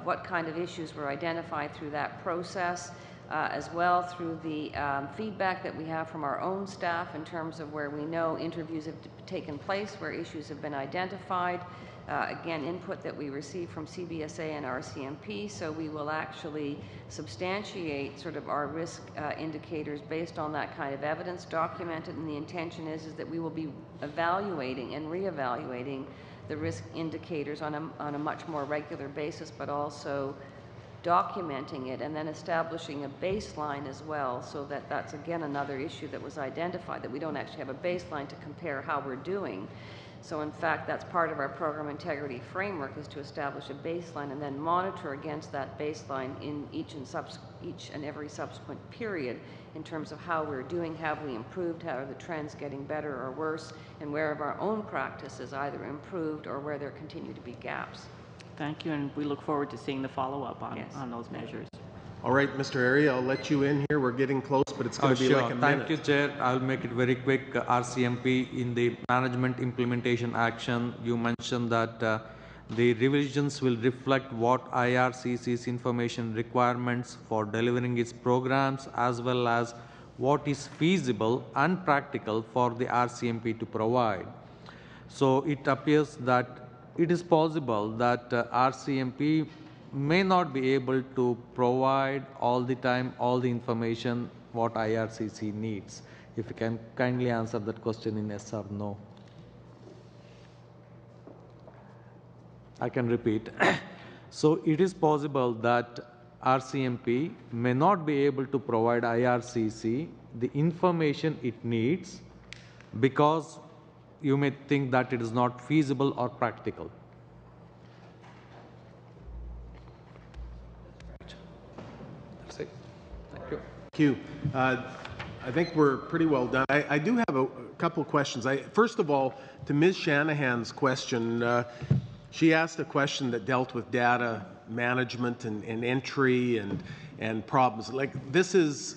what kind of issues were identified through that process. As well through the feedback that we have from our own staff in terms of where we know interviews have taken place, where issues have been identified. Again, input that we receive from CBSA and RCMP, so we will actually substantiate sort of our risk indicators based on that kind of evidence documented, and the intention is that we will be evaluating and reevaluating the risk indicators on a much more regular basis, but also documenting it and then establishing a baseline as well, so that that's again another issue that was identified, that we don't actually have a baseline to compare how we're doing. So in fact, that's part of our program integrity framework, is to establish a baseline and then monitor against that baseline in each and every subsequent period in terms of how we're doing, have we improved, how are the trends getting better or worse, and where have our own practices either improved or where there continue to be gaps. Thank you, and we look forward to seeing the follow-up on those measures. All right, Mr. Airy, I'll let you in here. We're getting close, but it's going to be like a minute. Thank you, Chair. I'll make it very quick. RCMP, in the management implementation action, you mentioned that The revisions will reflect what IRCC's information requirements for delivering its programs, as well as what is feasible and practical for the RCMP to provide. So it appears that it is possible that RCMP may not be able to provide all the time all the information what IRCC needs. If you can kindly answer that question in yes or no. I can repeat. So it is possible that RCMP may not be able to provide IRCC the information it needs because you may think that it is not feasible or practical. That's it. Thank you. Thank you. I think we're pretty well done. I do have a couple of questions. First of all, to Ms. Shanahan's question, she asked a question that dealt with data management and entry and problems. Like, this is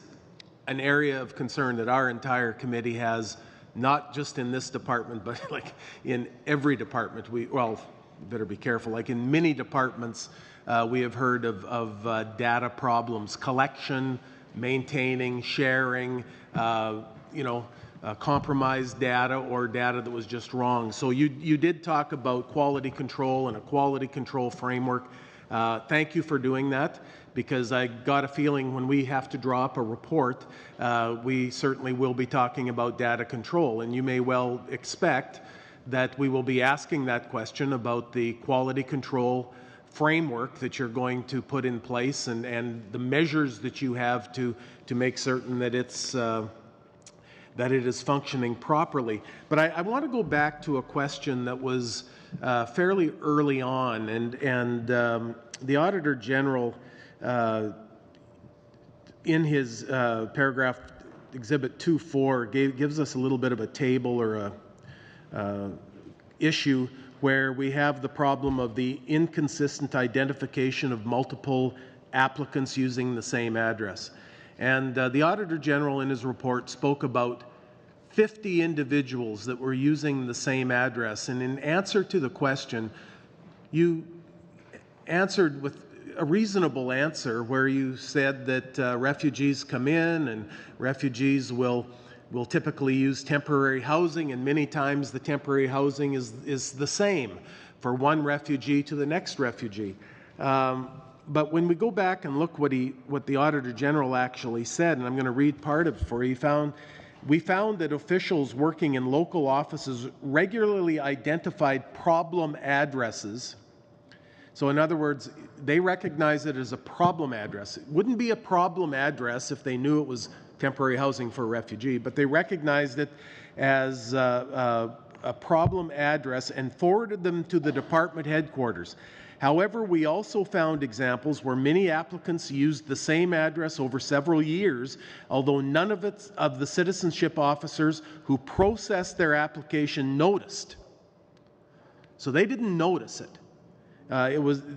an area of concern that our entire committee has, not just in this department, but like in every department. Well, better be careful. Like in many departments, we have heard of data problems, collection, maintaining, sharing, compromised data or data that was just wrong. So you did talk about quality control and a quality control framework. Thank you for doing that, because I got a feeling when we have to draw up a report, we certainly will be talking about data control, and you may well expect that we will be asking that question about the quality control framework that you're going to put in place and the measures that you have to make certain that that it is functioning properly. But I want to go back to a question that was fairly early on, and the Auditor General, in his paragraph Exhibit 2.4, gives us a little bit of a table or a issue where we have the problem of the inconsistent identification of multiple applicants using the same address. And the Auditor General in his report spoke about 50 individuals that were using the same address. And in answer to the question, you answered with a reasonable answer where you said that refugees come in and refugees will typically use temporary housing, and many times the temporary housing is the same for one refugee to the next refugee. But when we go back and look what the Auditor General actually said, and I'm going to read part of it for you, we found that officials working in local offices regularly identified problem addresses. So in other words, they recognize it as a problem address. It wouldn't be a problem address if they knew it was temporary housing for a refugee, but they recognized it as a problem address and forwarded them to the department headquarters. However, we also found examples where many applicants used the same address over several years, although none of the citizenship officers who processed their application noticed. So they didn't notice it.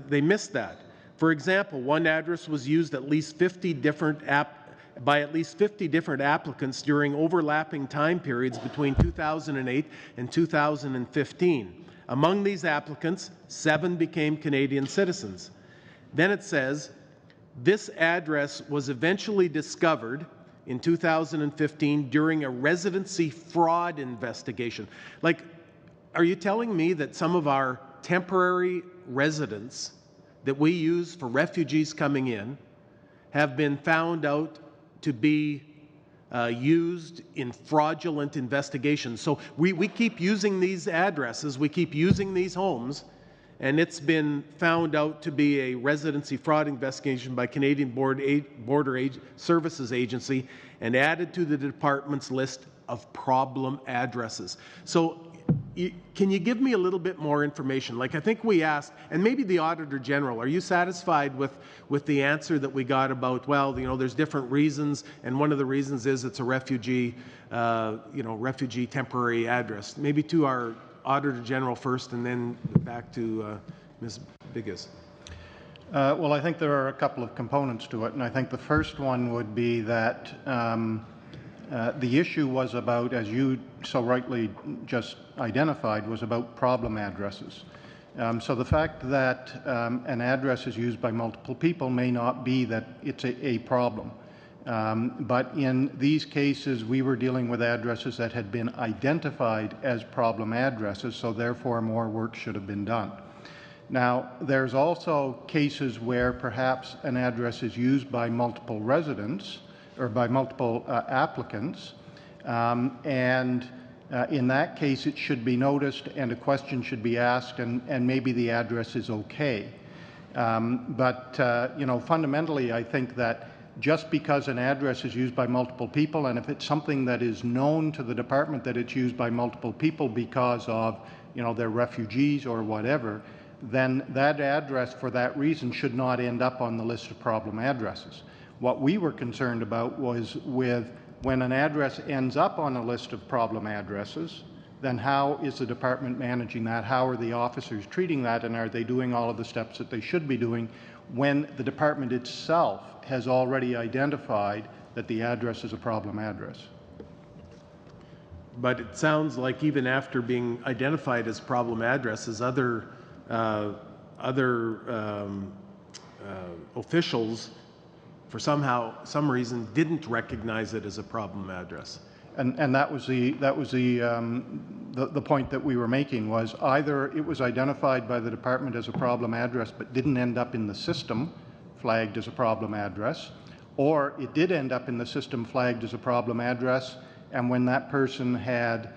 They missed that. For example, one address was used by at least 50 different applicants during overlapping time periods between 2008 and 2015. Among these applicants, 7 became Canadian citizens. Then it says, this address was eventually discovered in 2015 during a residency fraud investigation. Like, are you telling me that some of our temporary residents that we use for refugees coming in have been found out to be used in fraudulent investigations? So we keep using these addresses, we keep using these homes, and it's been found out to be a residency fraud investigation by Canadian Border Services Agency and added to the department's list of problem addresses. So can you give me a little bit more information? Like, I think we asked, and maybe the Auditor General, are you satisfied with the answer that we got about, well, there's different reasons, and one of the reasons is it's a refugee, refugee temporary address? Maybe to our Auditor General first, and then back to Ms. Biggis. Well, I think there are a couple of components to it, and I think the first one would be that the issue was about, as you so rightly just identified, was about problem addresses. So the fact that an address is used by multiple people may not be that it's a problem. But in these cases, we were dealing with addresses that had been identified as problem addresses, so therefore more work should have been done. Now, there's also cases where perhaps an address is used by multiple residents or by multiple applicants, in that case, it should be noticed and a question should be asked, and maybe the address is okay. You know, fundamentally, I think that just because an address is used by multiple people, and if it's something that is known to the department that it's used by multiple people because of, you know, they're refugees or whatever, then that address for that reason should not end up on the list of problem addresses. What we were concerned about was with when an address ends up on a list of problem addresses, then how is the department managing that? How are the officers treating that? And are they doing all of the steps that they should be doing when the department itself has already identified that the address is a problem address? But it sounds like even after being identified as problem addresses, other officials, for some reason, didn't recognize it as a problem address. And that was the point that we were making, was either it was identified by the department as a problem address but didn't end up in the system flagged as a problem address, or it did end up in the system flagged as a problem address, and when that person had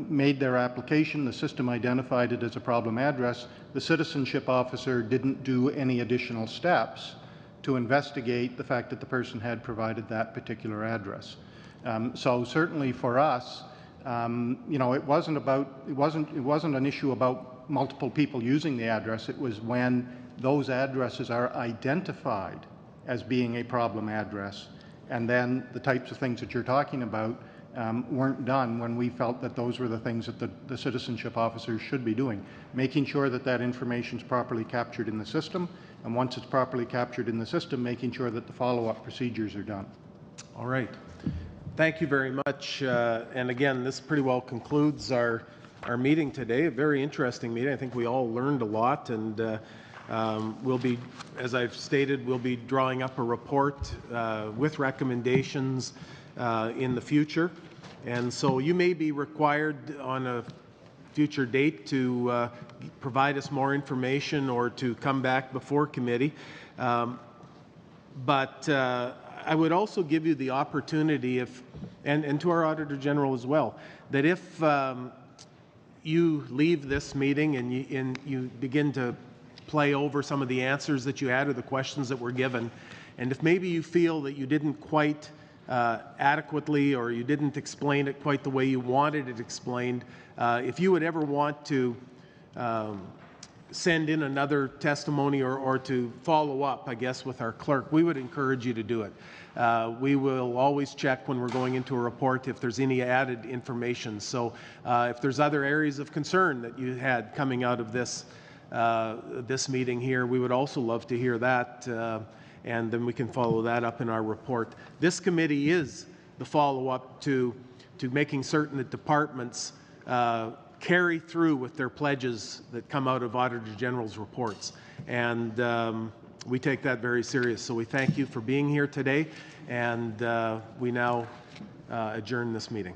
made their application, the system identified it as a problem address, the citizenship officer didn't do any additional steps to investigate the fact that the person had provided that particular address. So certainly for us, you know, it wasn't an issue about multiple people using the address. It was when those addresses are identified as being a problem address, and then the types of things that you're talking about weren't done when we felt that those were the things that the citizenship officers should be doing, making sure that that information is properly captured in the system, and once it's properly captured in the system, making sure that the follow-up procedures are done. All right. Thank you very much. And again, this pretty well concludes our meeting today. A very interesting meeting. I think we all learned a lot, and we'll be, as I've stated, we'll be drawing up a report with recommendations in the future. And so you may be required on a future date to provide us more information or to come back before committee. But I would also give you the opportunity, and to our Auditor General as well, that if you leave this meeting and you begin to play over some of the answers that you had or the questions that were given, and if maybe you feel that you didn't quite adequately or you didn't explain it quite the way you wanted it explained, if you would ever want to send in another testimony or to follow up, I guess, with our clerk, we would encourage you to do it. We will always check when we're going into a report if there's any added information. So if there's other areas of concern that you had coming out of this meeting here, we would also love to hear that, and then we can follow that up in our report. This committee is the follow-up to making certain that departments carry through with their pledges that come out of Auditor General's reports. And we take that very serious. So we thank you for being here today, and we now adjourn this meeting.